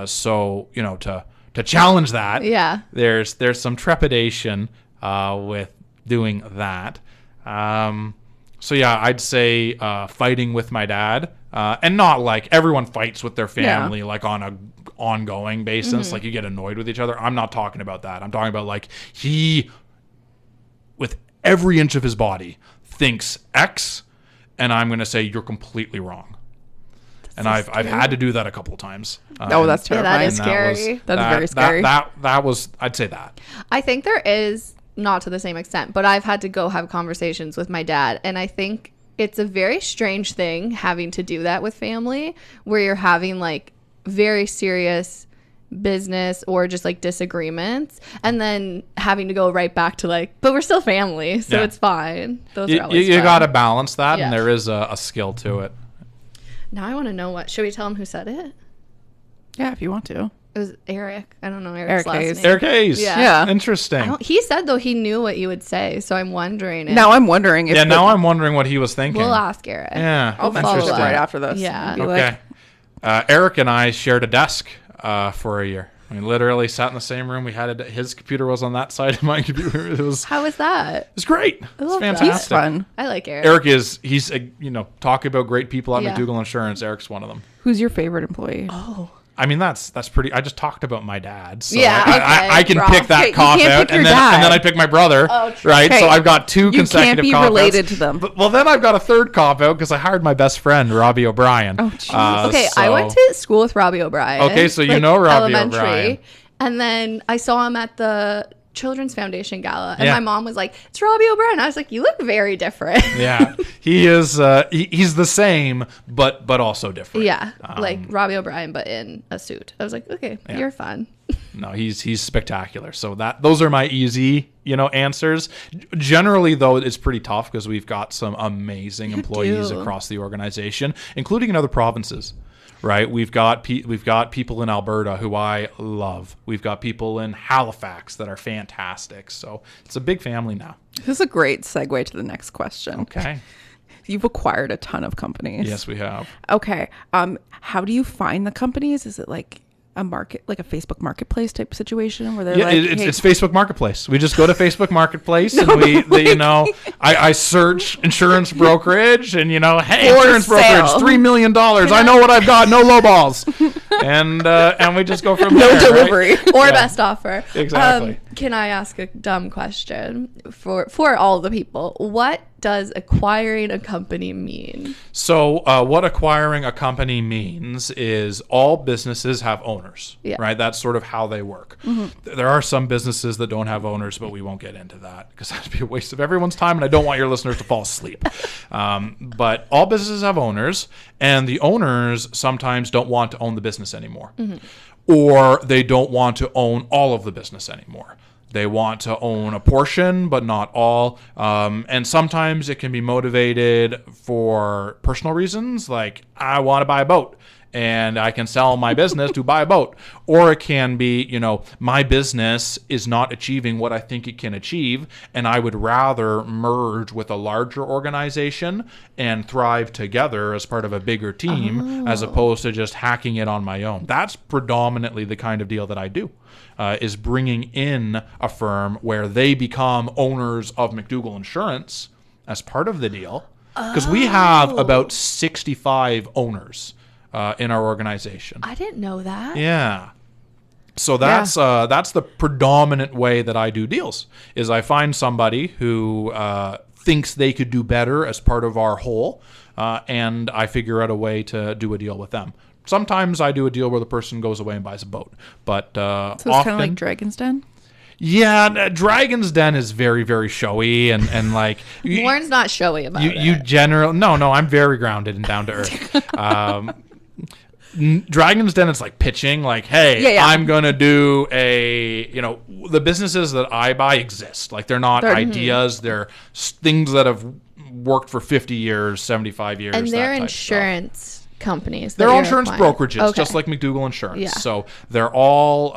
So to challenge that, Yeah. there's some trepidation with doing that. So yeah, I'd say fighting with my dad, and not like everyone fights with their family like on a ongoing basis. Like you get annoyed with each other. I'm not talking about that. I'm talking about like he, with every inch of his body, thinks X, and I'm going to say you're completely wrong. And I've had to do that a couple of times. Oh, that's Yeah, terrifying. that is scary. That's very scary. That was, I'd say that. I think there is, not to the same extent, but I've had to go have conversations with my dad. And I think it's a very strange thing having to do that with family, where you're having like very serious business or just like disagreements, and then having to go right back to like, but we're still family, so Yeah. it's fine. Those are always You fun. got to balance that, Yeah. and there is a skill to it. Now I want to know what. Should we tell him who said it? Yeah, if you want to. It was Eric. I don't know Eric's Eric last Hayes. name. Eric Hayes. Yeah. Yeah. Interesting. He said though he knew what you would say, so I'm wondering. If Now I'm wondering if Yeah, now I'm wondering what he was thinking. we'll ask Eric. Yeah. I'll message follow him up. right after this. Yeah. and be Okay. like, Eric and I shared a desk for a year. We literally sat in the same room. We had his computer was on that side of my computer. It was How was that? great. It's love that. fantastic. he's fun. I like Eric. Eric he's talking about great people at Yeah. McDougall Insurance. Eric's one of them. Who's your favorite employee? Oh. I mean, that's pretty. I just talked about my dad. So Yeah, I, okay, I can Rob. pick that Okay, you cop can't out, pick and your then dad. I pick my brother. Oh, true. Right. Okay. So I've got two You consecutive can't be cop related outs. to them. Well, then I've got a third cop out because I hired my best friend Robbie O'Brien. Oh, jeez. Okay, I went to school with Robbie O'Brien. Okay, so you know Robbie O'Brien. And then I saw him at the Children's Foundation Gala, and Yeah. my mom was like, "It's Robbie O'Brien." I was like, "You look very different." Yeah, he is. He's the same, but also different. Yeah, like Robbie O'Brien, but in a suit. I was like, "Okay, you're fun." No, he's spectacular. So those are my easy, answers. Generally, though, it's pretty tough because we've got some amazing employees do. across the organization, including in other provinces. Right, we've got people in Alberta who I love. We've got people in Halifax that are fantastic. So it's a big family now. This is a great segue to the next question. Okay. You've acquired a ton of companies. Yes, we have. Okay. How do you find the companies? Is it like a market, like a Facebook Marketplace type situation where they're Yeah, like, it's Facebook Marketplace. We just go to Facebook Marketplace and I search insurance brokerage and hey, For insurance brokerage, sale. $3 million. I know what I've got. No low balls. and we just go from there. no right? delivery. Or Yeah. best offer. Exactly. Can I ask a dumb question for all the people? What does acquiring a company mean? So what acquiring a company means is all businesses have owners, Yeah. right? That's sort of how they work. There are some businesses that don't have owners, but we won't get into that because that'd be a waste of everyone's time, and I don't want your listeners to fall asleep. But all businesses have owners, and the owners sometimes don't want to own the business anymore, or they don't want to own all of the business anymore. They want to own a portion, but not all. And sometimes it can be motivated for personal reasons, like I want to buy a boat and I can sell my business to buy a boat. Or it can be, my business is not achieving what I think it can achieve, and I would rather merge with a larger organization and thrive together as part of a bigger team as opposed to just hacking it on my own. That's predominantly the kind of deal that I do. Is bringing in a firm where they become owners of McDougall Insurance as part of the deal. Because we have about 65 owners in our organization. I didn't know that. Yeah. So that's the predominant way that I do deals, is I find somebody who thinks they could do better as part of our whole, and I figure out a way to do a deal with them. Sometimes I do a deal where the person goes away and buys a boat, but So it's often, kind of like Dragon's Den. yeah, Dragon's Den is very, very showy and like Lauren's not showy about it. you generally no, I'm very grounded and down to earth. Dragon's Den, it's like pitching, like, hey, Yeah. I'm gonna do the businesses that I buy exist, like they're not ideas, they're things that have worked for 50 years, 75 years, And they're that type of stuff. insurance companies. They're that all you're insurance acquiring. brokerages, Okay. just like McDougall Insurance. Yeah. So they're all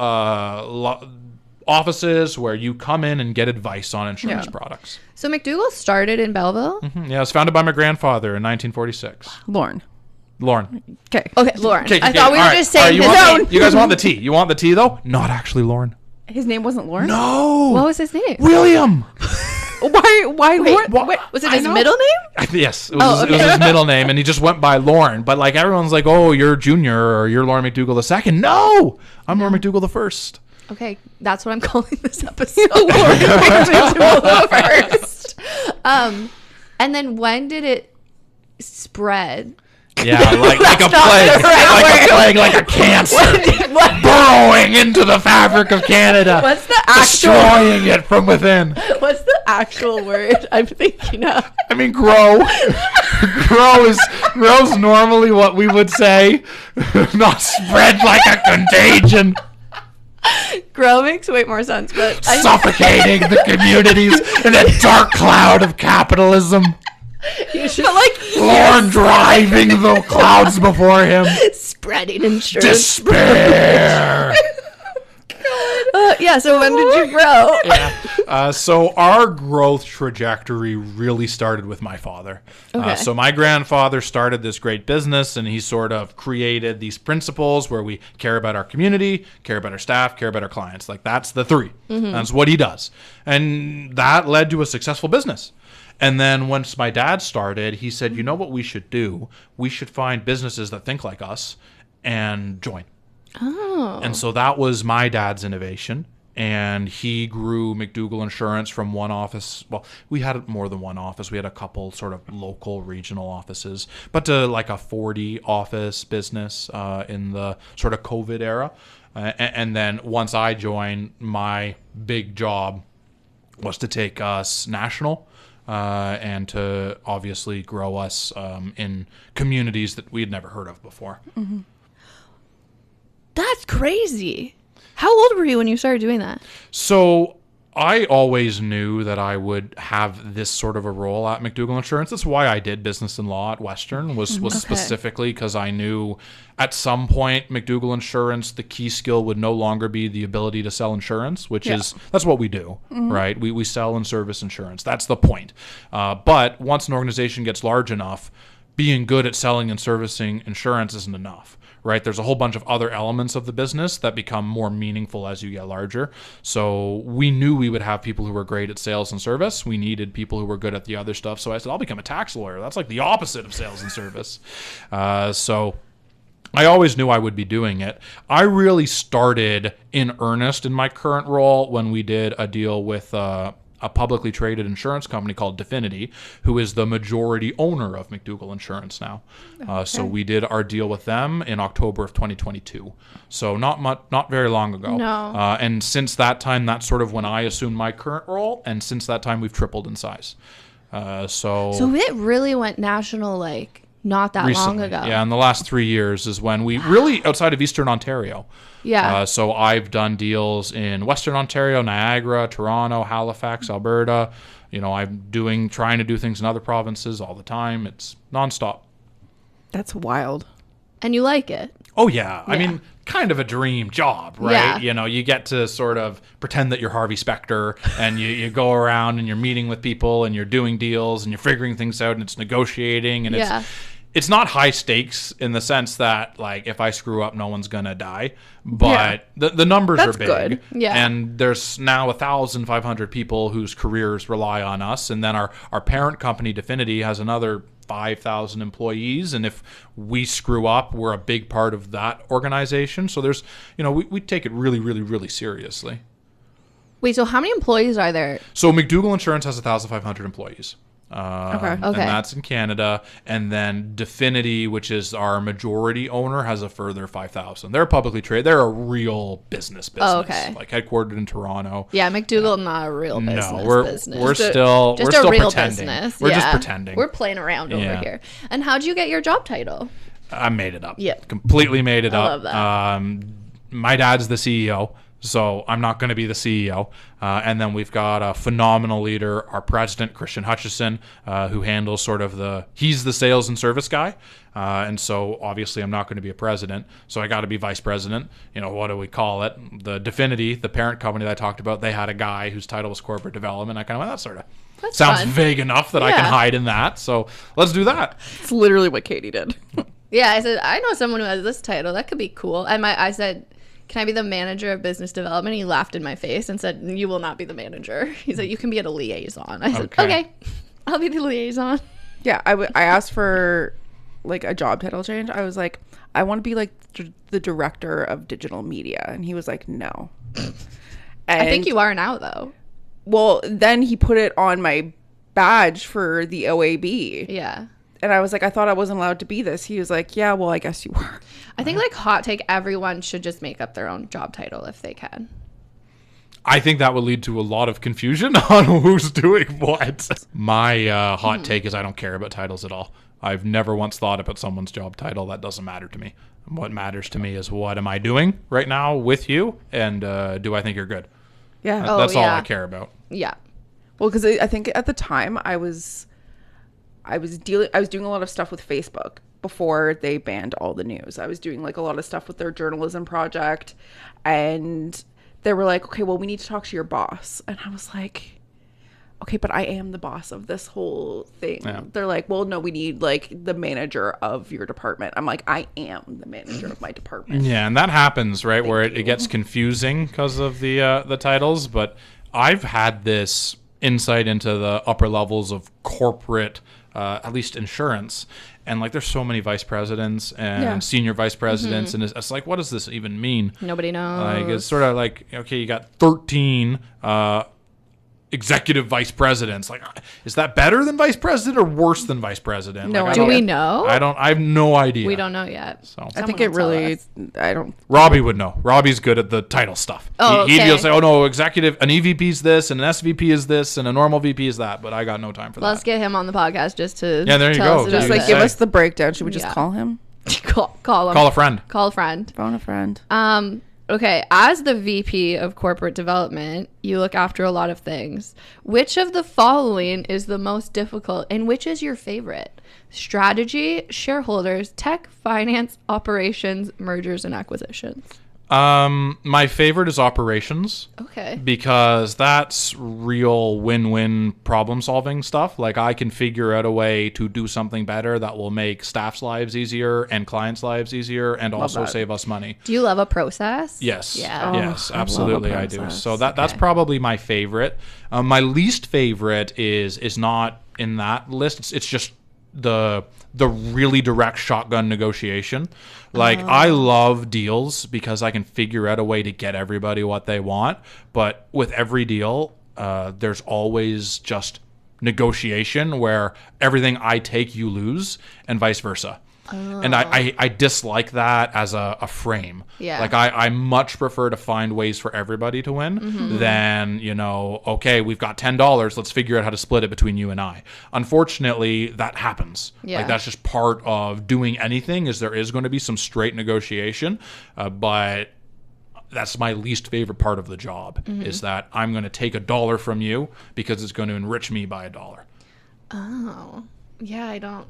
offices where you come in and get advice on insurance Yeah. products. So McDougall started in Belleville. Yeah, it was founded by my grandfather in 1946. Lorne. Lauren. Okay. Okay, Lauren. Okay, I thought we were all right, just all right, saying you his want own. you guys want the tea? You want the tea though? Not actually Lauren. His name wasn't Lorne? No. What was his name? William. Why Lorne? Wait, was it I his know. middle name? Yes, it was his middle name, and he just went by Lauren. But like everyone's like, oh, you're Junior or you're Lorne McDougall II. No, I'm Lorne McDougall the First. Okay, that's what I'm calling this episode. Lauren McDougall first. And then when did it spread? Yeah, like a plague, like a cancer burrowing into the fabric of Canada, What's the actual? destroying it from within. What's the actual word I'm thinking of? I mean, grow. grow's normally what we would say, not spread like a contagion, Grow makes way more sense, but suffocating the communities in a dark cloud of capitalism. You should, but like Lorne driving the clouds before him. Spreading insurance. Despair. Yeah, so when did you grow? Yeah. So our growth trajectory really started with my father. Okay. So my grandfather started this great business, and he sort of created these principles where we care about our community, care about our staff, care about our clients. Like, that's the three. Mm-hmm. That's what he does. And that led to a successful business. And then once my dad started, he said, you know what we should do? We should find businesses that think like us and join. Oh. And so that was my dad's innovation. And he grew McDougall Insurance from one office. Well, we had more than one office. We had a couple sort of local regional offices, but to like a 40 office business in the sort of COVID era. And then once I joined, my big job was to take us national. And to obviously grow us in communities that we had never heard of before. Mm-hmm. That's crazy. How old were you when you started doing that? So I always knew that I would have this sort of a role at McDougall Insurance. That's why I did business and law at Western, was Okay. specifically because I knew at some point McDougall Insurance, the key skill would no longer be the ability to sell insurance, which is, that's what we do, right? We sell and service insurance. That's the point. But once an organization gets large enough, being good at selling and servicing insurance isn't enough. Right? There's a whole bunch of other elements of the business that become more meaningful as you get larger. So we knew we would have people who were great at sales and service. We needed people who were good at the other stuff. So I said, I'll become a tax lawyer. That's like the opposite of sales and service. So I always knew I would be doing it. I really started in earnest in my current role when we did a deal with a publicly traded insurance company called Definity, who is the majority owner of McDougall Insurance now. So we did our deal with them in October of 2022. So not very long ago. No. And since that time, that's sort of when I assumed my current role. And since that time, we've tripled in size. So it really went national, like, not that recently, long ago. yeah, in the last 3 years is when we really, outside of Eastern Ontario. Yeah. So I've done deals in Western Ontario, Niagara, Toronto, Halifax, Alberta. You know, trying to do things in other provinces all the time. It's nonstop. That's wild. And you like it. Oh, yeah. I Yeah. mean, kind of a dream job, right? Yeah. You know, you get to sort of pretend that you're Harvey Specter, and you go around and you're meeting with people and you're doing deals and you're figuring things out and it's negotiating and it's not high stakes in the sense that, like, if I screw up, no one's gonna die. But the numbers That's are big. good. Yeah. And there's now 1,500 people whose careers rely on us. And then our parent company, Definity, has another 5,000 employees. And if we screw up, we're a big part of that organization. So there's, you know, we take it really, really, really seriously. Wait, so how many employees are there? So McDougall Insurance has 1,500 employees. Okay. And that's in Canada. And then Definity, which is our majority owner, has a further 5,000. They're publicly traded. They're a real business. Oh, okay. Like headquartered in Toronto. Yeah, McDougall, not a real business. No, we're still just we're a still real pretending. business. We're just Yeah. pretending. We're playing around over Yeah. here. And how'd you get your job title? I made it up. Yeah. Completely made it I up. love that. My dad's the CEO, so I'm not going to be the CEO. And then we've got a phenomenal leader, our president, Christian Hutchison, who handles sort of he's the sales and service guy. And so obviously I'm not going to be a president. So I got to be vice president. You know, what do we call it? The Definity, the parent company that I talked about, they had a guy whose title was corporate development. I kind of went, that sort of sounds fun. vague enough that I can Yeah. hide in that. So let's do that. It's literally what Katie did. Yeah, I said, I know someone who has this title. That could be cool. And I said, can I be the manager of business development? He laughed in my face and said, you will not be the manager. He said, you can be a liaison. I said, okay, I'll be the liaison. Yeah, I asked for like a job title change. I was like, I want to be like the director of digital media. And he was like, no. And, I think you are now, though. Well, then he put it on my badge for the OAB. Yeah. And I was like, I thought I wasn't allowed to be this. He was like, yeah, well, I guess you were. I think, like, hot take, everyone should just make up their own job title if they can. I think that would lead to a lot of confusion on who's doing what. My hot take is I don't care about titles at all. I've never once thought about someone's job title. That doesn't matter to me. What matters to me is what am I doing right now with you, and do I think you're good? Yeah. That's all I care about. Yeah. Well, because I think at the time I was doing a lot of stuff with Facebook before they banned all the news. I was doing like a lot of stuff with their journalism project, and they were like, okay, well, we need to talk to your boss. And I was like, okay, but I am the boss of this whole thing. Yeah. They're like, well, no, we need like the manager of your department. I'm like, I am the manager of my department. Yeah, and that happens, right, where it gets confusing because of the titles. But I've had this insight into the upper levels of corporate, at least insurance. And like, there's so many vice presidents and senior vice presidents, and it's like, what does this even mean? Nobody knows. Like, it's sort of like, okay, you got 13 executive vice presidents. Like, is that better than vice president or worse than vice president? No, like, do we know? I have no idea. We don't know yet. So I think it really, I don't. Robbie would know. Robbie's good at the title stuff. Oh, He'd be able okay. to say, oh no, executive, an EVP's this, and an SVP is this, and a normal VP is that, but I got no time for that. Let's get him on the podcast just to there you tell go. us Just about like it. give us the breakdown. Should we just call him? Call him. Call a friend. Call a friend. Phone a friend. Okay, as the VP of corporate development, you look after a lot of things. Which of the following is the most difficult, and which is your favorite? Strategy, shareholders, tech, finance, operations, mergers and acquisitions. My favorite is operations. Okay. Because that's real win-win problem-solving stuff. Like, I can figure out a way to do something better that will make staff's lives easier and clients' lives easier, and also save us money. Do you love a process? Yes. Yeah. Yes, I love a absolutely I do. process. So that's probably my favorite. My least favorite is not in that list. It's just the really direct shotgun negotiation. Like, I love deals because I can figure out a way to get everybody what they want. But with every deal, there's always just negotiation where everything I take, you lose, and vice versa. And I dislike that as a frame. Yeah. Like, I much prefer to find ways for everybody to win than, okay, we've got $10. Let's figure out how to split it between you and I. Unfortunately, that happens. Yeah. Like, that's just part of doing anything, is there is going to be some straight negotiation. But that's my least favorite part of the job, is that I'm going to take $1 from you because it's going to enrich me by $1. Oh. Yeah,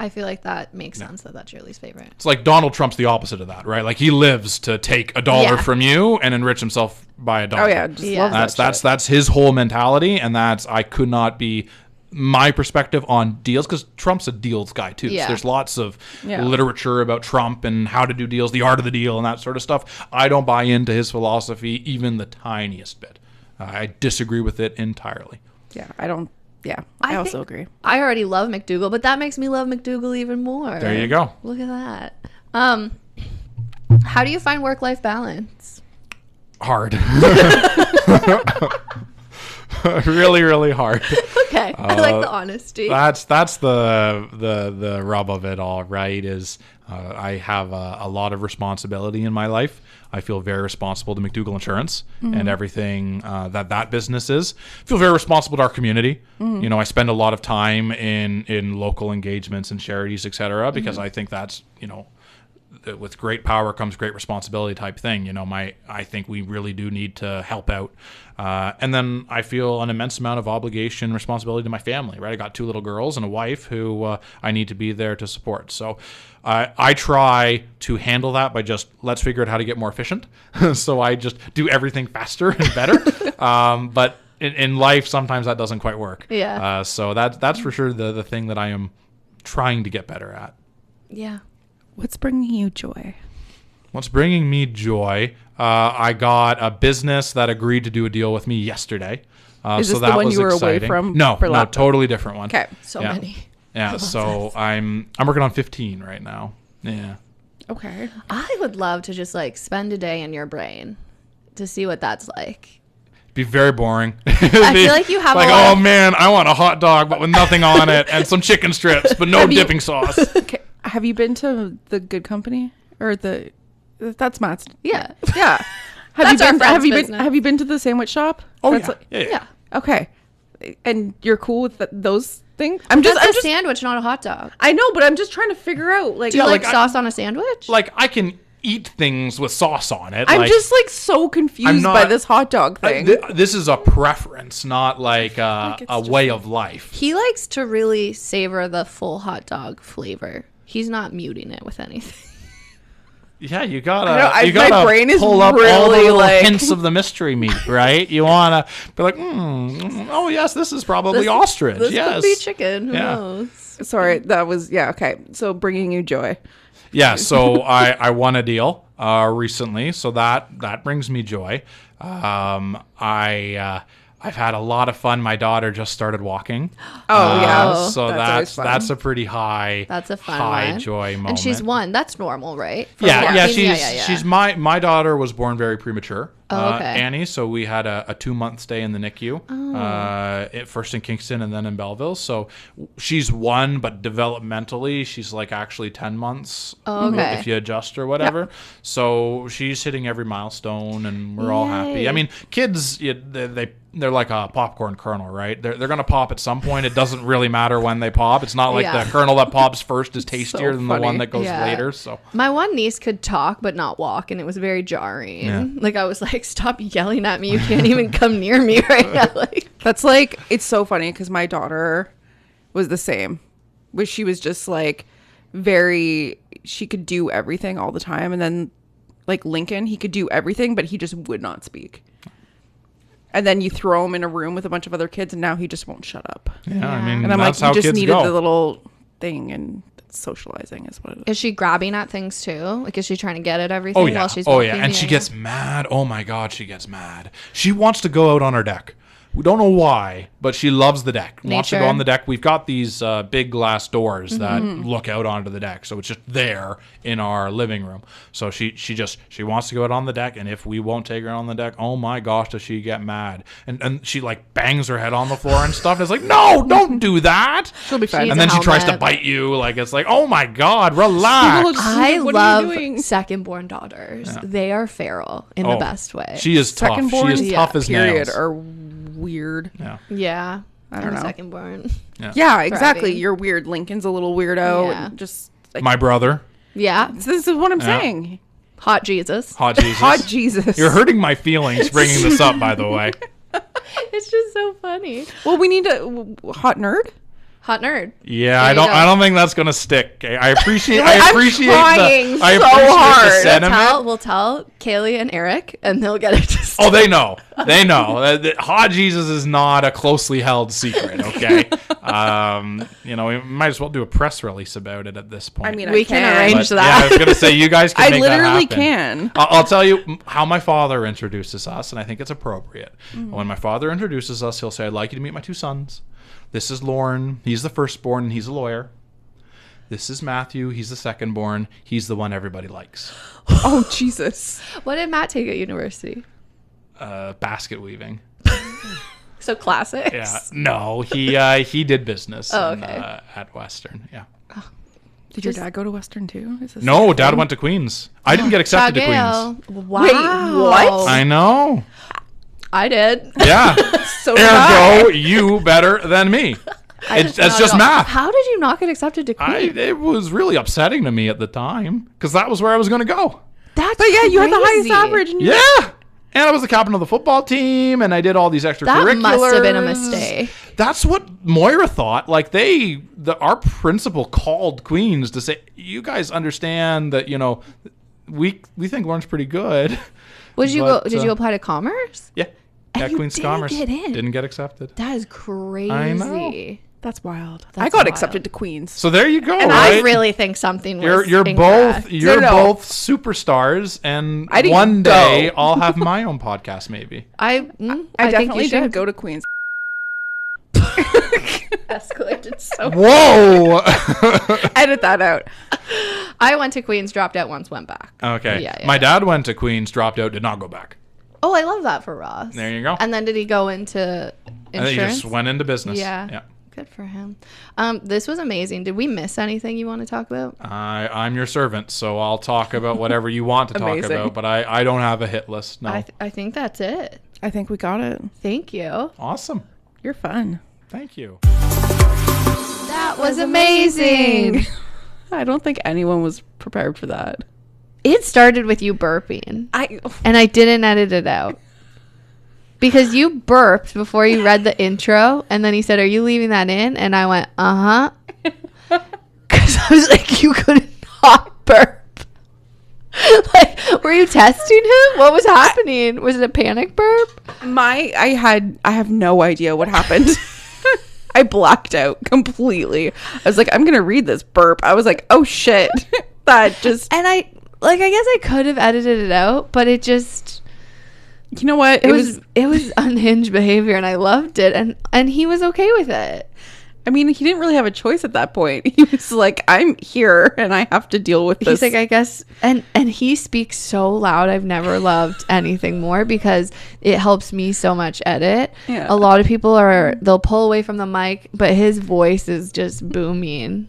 I feel like that makes sense that that's your least favorite. It's like Donald Trump's the opposite of that, right? Like, he lives to take $1 from you and enrich himself by $1. Oh yeah, just love That's his whole mentality, and I could not be my perspective on deals, because Trump's a deals guy too. Yeah. So there's lots of literature about Trump and how to do deals, the art of the deal, and that sort of stuff. I don't buy into his philosophy even the tiniest bit. I disagree with it entirely. Yeah, I don't. Yeah, I also agree. I already love McDougall, but that makes me love McDougall even more. There you go. Look at that. How do you find work-life balance? Hard. Really, really hard. Okay, I like the honesty. That's the rub of it all, right? Is I have a lot of responsibility in my life. I feel very responsible to McDougall Insurance and everything that business is. I feel very responsible to our community. I spend a lot of time in local engagements and charities, etc., because I think that's, with great power comes great responsibility type thing. I think we really do need to help out. And then I feel an immense amount of obligation, responsibility to my family, right? I got 2 little girls and a wife who I need to be there to support. So I try to handle that by just, let's figure out how to get more efficient. So I just do everything faster and better. But in life, sometimes that doesn't quite work. Yeah. So that's for sure the thing that I am trying to get better at. Yeah. What's bringing you joy? What's bringing me joy? I got a business that agreed to do a deal with me yesterday. Is so this that the one was you were exciting. away from? No, for totally different one. Okay. So many. Yeah, so I'm working on 15 right now. Yeah. Okay. I would love to just spend a day in your brain to see what that's like. Be very boring. I feel like you have oh man, I want a hot dog but with nothing on it and some chicken strips but no dipping sauce. Okay. Have you been to the Good Company or that's Matt's? Yeah. Yeah. That's our friend's have you business. have you been to the sandwich shop? Oh, That's yeah. like- Yeah. Yeah. Okay. And you're cool with those things? I'm just a sandwich, not a hot dog. I know, but I'm just trying to figure out like Do you like like, sauce on a sandwich? Like, I can eat things with sauce on it. I'm like, just like so confused by this hot dog thing. This is a preference, not like a way of life. He likes to really savor the full hot dog flavor. He's not muting it with anything. Yeah, you gotta. I know, you gotta my brain is pull up all the really, little like- hints of the mystery meat, right? You wanna be like, oh yes, this is probably ostrich. This yes, could be chicken. Who Yeah. knows? Sorry, that was okay. So bringing you joy. Yeah, so I won a deal recently, so that brings me joy. I've had a lot of fun. My daughter just started walking. Oh yeah, So always fun. that's a pretty high That's a fun high one. joy moment. And she's one. That's normal, right? For Yeah, walking? she's my daughter was born very premature. Oh, okay. Annie, so we had a 2-month stay in the NICU. First in Kingston and then in Belleville. So she's 1, but developmentally she's like actually 10 months. Oh, okay. If you adjust or whatever. So she's hitting every milestone, and we're all happy. Yay. I mean, kids, they're like a popcorn kernel, right? They're gonna pop at some point. It doesn't really matter when they pop. It's not like Yeah. the kernel that pops first is tastier than the funny. one that goes Yeah. later. So My one niece could talk but not walk, and it was very jarring. Yeah. Like I was like, "Stop yelling at me! You can't even come near me right now!" Like, That's like, it's so funny because my daughter was the same, where she was just like she could do everything all the time, and then like Lincoln, he could do everything, but he just would not speak. And then you throw him in a room with a bunch of other kids, and now he just won't shut up. yeah, I mean, And I'm that's like, how you just kids needed go. the little thing, and socializing is what it is. is she grabbing at things too? Like, is she trying to get at everything Oh yeah, while she's oh walking? yeah, and she gets mad. Oh my god, she gets mad. She wants to go out on her deck. We don't know why, but she loves the deck. Wants to go Nature. on the deck. We've got these big glass doors that look out onto the deck, so it's just there in our living room. So she wants to go out on the deck, and if we won't take her on the deck, oh my gosh, does she get mad? And she like bangs her head on the floor and stuff. And it's like, no, don't do that. She'll be fine. She's And then a she tries to helmet. bite you. Like, it's like, oh my god, relax. I What are you love doing? second-born daughters. They are feral in the best way. She is tough. She Second-born, is tough as period, nails. are weird. Yeah. yeah, I don't I'm a know. second-born. Yeah, exactly. Thriving. You're weird. Lincoln's a little weirdo. Yeah. And just like, My brother, Yeah, this is what I'm Yeah. saying. hot Jesus. hot Jesus. Hot Jesus. You're hurting my feelings bringing this up, by the way. It's just so funny. Well, we need a hot nerd. Hot nerd. Yeah, There you I go. don't think that's gonna stick. I appreciate I'm the trying so the hard. sentiment. We'll tell Kaylee and Eric, and they'll get it. Just Oh, they know. They know. That hot Jesus is not a closely held secret. Okay. We might as well do a press release about it at this point. I mean, We I can arrange But, that. yeah, I was gonna say you guys can I make literally that happen. can. I'll tell you how my father introduces us, and I think it's appropriate. When my father introduces us, he'll say, "I'd like you to meet my 2 sons. This is Lorne. He's the firstborn, and he's a lawyer. This is Matthew. He's the secondborn. He's the one everybody likes. Oh, Jesus. What did Matt take at university? Basket weaving. So classics. Yeah. No, he did business Oh, okay. at Western. Yeah. Did your dad go to Western too? Is this No, like a Dad thing? went to Queens. I didn't get accepted to Queens. Wow. Wait, what? I know. I did. Yeah. So did I. Ergo, you better than me. It's not just at all. math. How did you not get accepted to Queen? It was really upsetting to me at the time because that was where I was going to go. That's But yeah, you had the highest crazy. average. And you Yeah. And I was the captain of the football team, and I did all these extracurriculars. That must have been a mistake. That's what Moira thought. Like our principal called Queens to say, "You guys understand that we think Lauren's pretty good." Did you But, you apply to commerce? Yeah, And you Queens didn't Commerce get in. didn't get accepted. That is crazy. I know. That's wild. I That's got wild. accepted to Queens. So there you go. And right? I really think something You're was both incorrect. you're No. both superstars, and I didn't one go. day I'll have my own podcast. Maybe. I I think definitely you didn't should. go to Queens. Escalated so. Whoa. Edit that out. I went to Queens, dropped out once, went back. Okay. Yeah, My dad went to Queens, dropped out, did not go back. Oh, I love that for Ross. There you go. And then did he go into And then he insurance? just went into business. Yeah. Good for him. This was amazing. Did we miss anything you want to talk about? I'm your servant, so I'll talk about whatever you want to talk about, but I don't have a hit list. No. I think that's it. I think we got it. Thank you. Awesome. You're fun. Thank you. That was amazing. I don't think anyone was prepared for that. It started with you burping. And I didn't edit it out. Because you burped before you read the intro, and then he said, "Are you leaving that in?" And I went, "Uh-huh." Because I was like, you could not burp. Like, were you testing him? What was happening? Was it a panic burp? I have no idea what happened. I blacked out completely. I was like, I'm gonna read this burp. I was like, oh shit. That just, And I guess I could have edited it out, but it just, you know what? it was unhinged behavior, and I loved it, and he was okay with it. I mean, he didn't really have a choice at that point. He was like, I'm here and I have to deal with this. He's like, I guess, and he speaks so loud. I've never loved anything more because it helps me so much edit. Yeah. A lot of people they'll pull away from the mic, but his voice is just booming.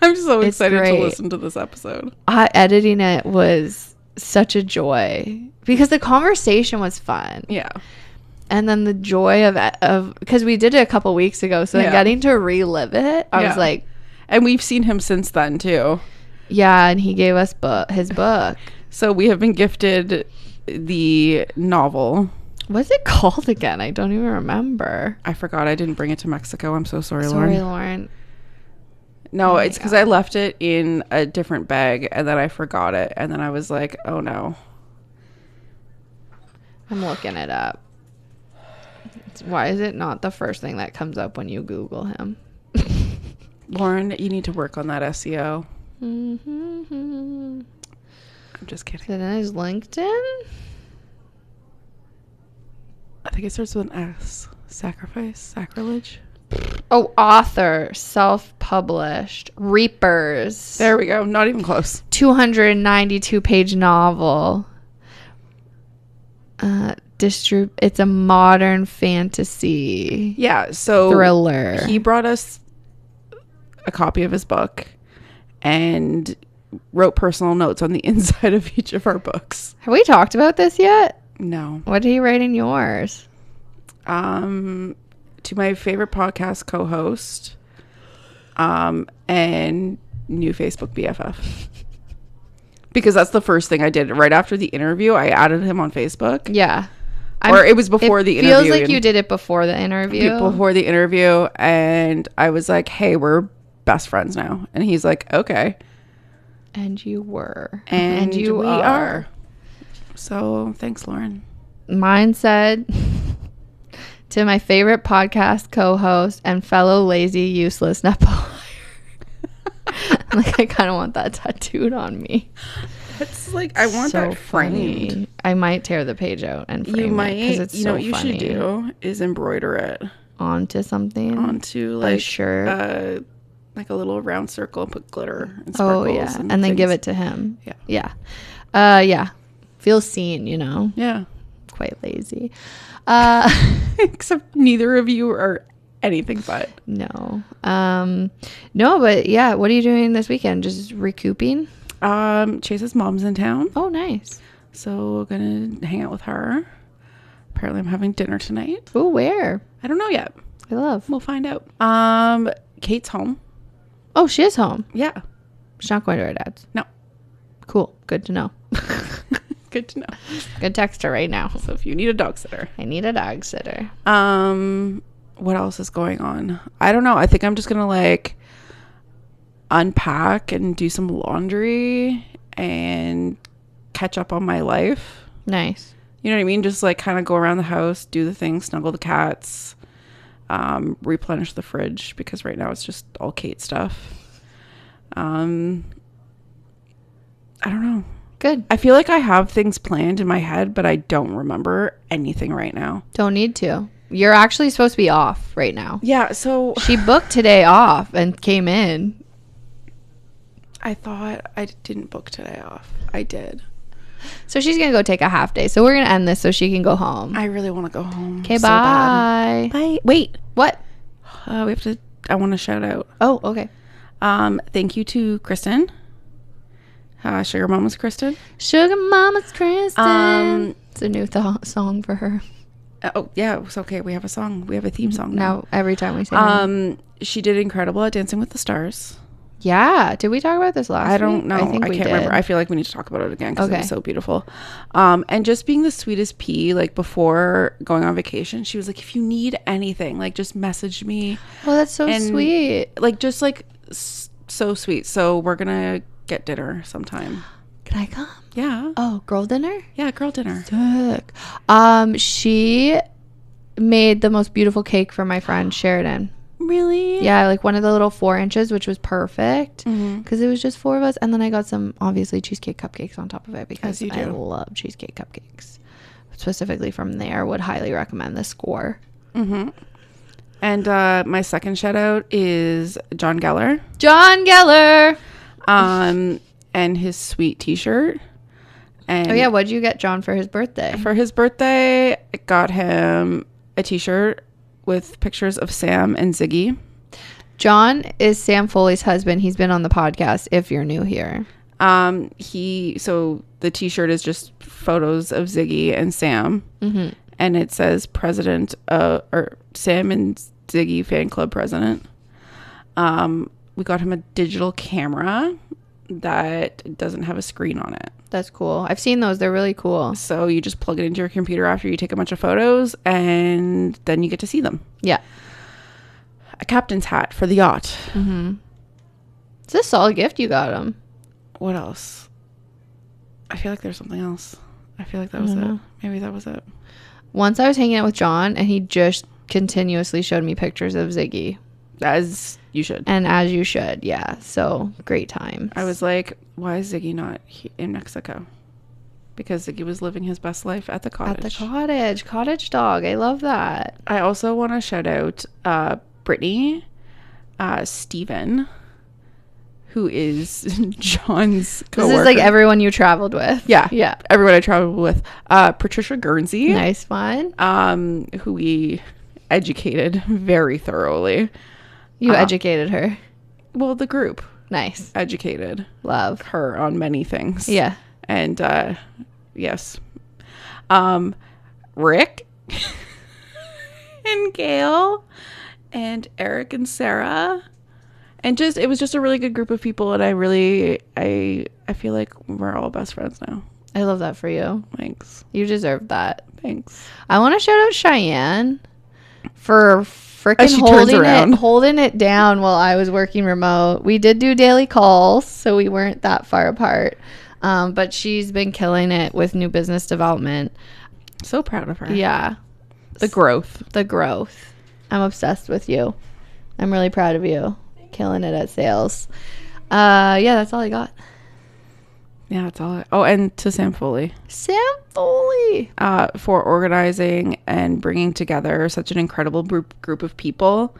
I'm so excited great. to listen to this episode. Editing it was such a joy because the conversation was fun. Yeah. And then the joy of because we did it a couple weeks ago, so then getting to relive it, I was like, and we've seen him since then too. Yeah, and he gave us his book. So we have been gifted the novel. What's it called again? I don't even remember. I forgot. I didn't bring it to Mexico. I'm so sorry, Sorry, Lauren. Lauren. No, it's because I left it in a different bag and then I forgot it, and then I was like, oh no. I'm looking it up. Why is it not the first thing that comes up when you Google him? Lauren, you need to work on that SEO. Mm-hmm. I'm just kidding. Is it in his LinkedIn? I think it starts with an S. Sacrifice? Sacrilege? Oh, author. Self-published. Reapers. There we go. Not even close. 292-page novel. It's a modern fantasy. Yeah, so thriller. He brought us a copy of his book and wrote personal notes on the inside of each of our books. Have we talked about this yet? No. What did he write in yours? To my favorite podcast co-host, and new Facebook BFF. Because that's the first thing I did. Right after the interview, I added him on Facebook. Yeah. Or it was before the interview. It feels like you did it before the interview. Before the interview. And I was like, hey, we're best friends now. And he's like, okay. And you were. And you we are. So thanks, Lauren. Mine said, to my favorite podcast co-host and fellow lazy, useless Nepo. Like, I kind of want that tattooed on me. It's like, I want so that framed. Funny. I might tear the page out and frame it because it's so funny. You know what you should do is embroider it onto something. Onto like a shirt. Like a little round circle and put glitter and sparkles. Oh yeah, and then give it to him. Yeah. Yeah. Feel seen, you know. Yeah. Quite lazy. Except neither of you are anything but. No. No, but yeah, what are you doing this weekend? Just recouping? Chase's mom's in town. Oh, nice. So we're gonna hang out with her. Apparently I'm having dinner tonight. Oh, where? I don't know yet. We'll find out. Kate's home. Oh, she is home. Yeah. She's not going to her dad's. No. Cool. Good to know. Good to know. Good text her right now. So if you need a dog sitter. I need a dog sitter. What else is going on? I don't know. I think I'm just gonna like unpack and do some laundry and catch up on my life. Nice. You know what I mean? Just like kind of go around the house, do the things, snuggle the cats, replenish the fridge because right now it's just all Kate stuff. I don't know. Good. I feel like I have things planned in my head, but I don't remember anything right now. Don't need to. You're actually supposed to be off right now. Yeah, so she booked today off and came in. I thought I didn't book today off. I did. So she's going to go take a half day. So we're going to end this so she can go home. I really want to go home. Okay, so bye. Bye. Wait. What? I want to shout out. Oh, okay. Thank you to Kristen. Sugar Mama's Kristen. Sugar Mama's Kristen. It's a new song for her. Oh yeah, it's okay. We have a song. We have a theme song now. Now every time we say her. She did incredible at Dancing with the Stars. Yeah. Did we talk about this last week? I don't know. I think I we can't did. remember. I feel like we need to talk about it again because it Okay. was so beautiful. And just being the sweetest pea, like before going on vacation, she was like, if you need anything, like just message me. Oh, that's so And, sweet. Like just like so sweet. So we're gonna get dinner sometime. Can I come? Yeah. Oh, girl dinner? Yeah, girl dinner. Sick. She made the most beautiful cake for my friend Sheridan. Really? Yeah, like one of the little 4 inches, which was perfect Mhm. because it was just 4 of us. And then I got some, obviously, cheesecake cupcakes on top of it because As you I do. love cheesecake cupcakes. Specifically from there, would highly recommend the Score. Mm-hmm. And my second shout out is John Geller. John Geller. And his sweet t-shirt. And Oh, yeah. What'd you get John for his birthday? for his birthday, I got him a t-shirt with pictures of Sam and Ziggy. John is Sam Foley's husband. He's been on the podcast if you're new here. So the t-shirt is just photos of Ziggy and Sam. Mm-hmm. And it says president, or Sam and Ziggy fan club president. We got him a digital camera that doesn't have a screen on it. That's cool. I've seen those. They're really cool. So you just plug it into your computer after you take a bunch of photos, and then you get to see them. Yeah. A captain's hat for the yacht. Mm-hmm. It's a solid gift you got him. What else? I feel like there's something else. I feel like that was it. Maybe that was it. Once I was hanging out with John, and he just continuously showed me pictures of Ziggy. As you should. And as you should, yeah. So, great time. I was like, why is Ziggy not in Mexico? Because Ziggy was living his best life at the cottage. At the cottage. Cottage dog. I love that. I also want to shout out Brittany, Steven, who is John's coworker. This is like everyone you traveled with. Yeah. Yeah. Everyone I traveled with. Patricia Guernsey. Nice one. Who we educated very thoroughly. You educated her. Well, the group Nice. educated Love. her on many things. Yeah. And yes. Rick and Gail and Eric and Sarah. And it was just a really good group of people, and I feel like we're all best friends now. I love that for you. Thanks. You deserve that. Thanks. I want to shout out Cheyenne for freaking she turns around. holding it down while I was working remote. We did do daily calls, so we weren't that far apart. But she's been killing it with new business development. So proud of her. Yeah. The growth. I'm obsessed with you. I'm really proud of you. Killing it at sales. Yeah, that's all I got. Yeah, that's all. And to Sam Foley. Sam Foley. For organizing and bringing together such an incredible group of people,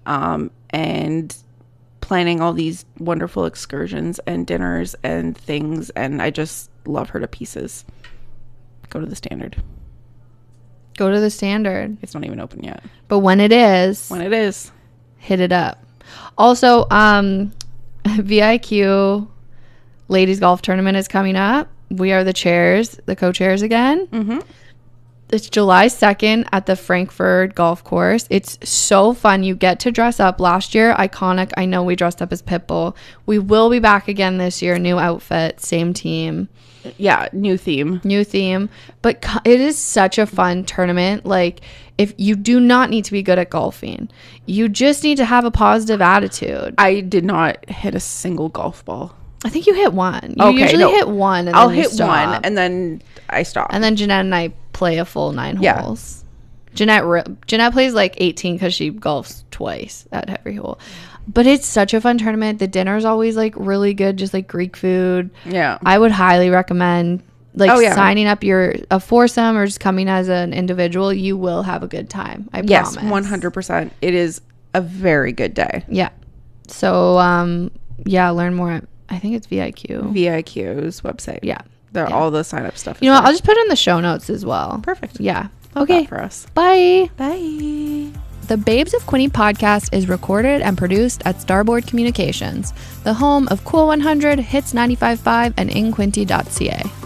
and planning all these wonderful excursions and dinners and things. And I just love her to pieces. Go to the Standard. Go to the Standard. It's not even open yet. But when it is, hit it up. Also, VIQ ladies golf tournament is coming up. We are the co-chairs again. Mm-hmm. It's July 2nd at the Frankfurt Golf Course. It's so fun. You get to dress up. Last year, iconic. I know we dressed up as Pitbull. We will be back again this year. New outfit, same team. Yeah, new theme. But it is such a fun tournament. Like, if you do not need to be good at golfing, you just need to have a positive attitude. I did not hit a single golf ball. I think you hit one. You usually hit one, and I'll then you hit stop. one, and then I stop. And then Jeanette and I play a full 9 Yeah. holes. Jeanette plays like 18 because she golfs twice at every hole. But it's such a fun tournament. The dinner's always like really good, just like Greek food. Yeah. I would highly recommend signing up a foursome or just coming as an individual. You will have a good time. I promise. 100%. It is a very good day. Yeah. So, learn more. I think it's VIQ. VIQ's website. Yeah. All the sign up stuff. You know what? I'll just put it in the show notes as well. Perfect. Yeah. Love Okay. that for us. Bye. Bye. The Babes of Quinte podcast is recorded and produced at Starboard Communications, the home of Cool 100, Hits 95.5, and InQuinte.ca.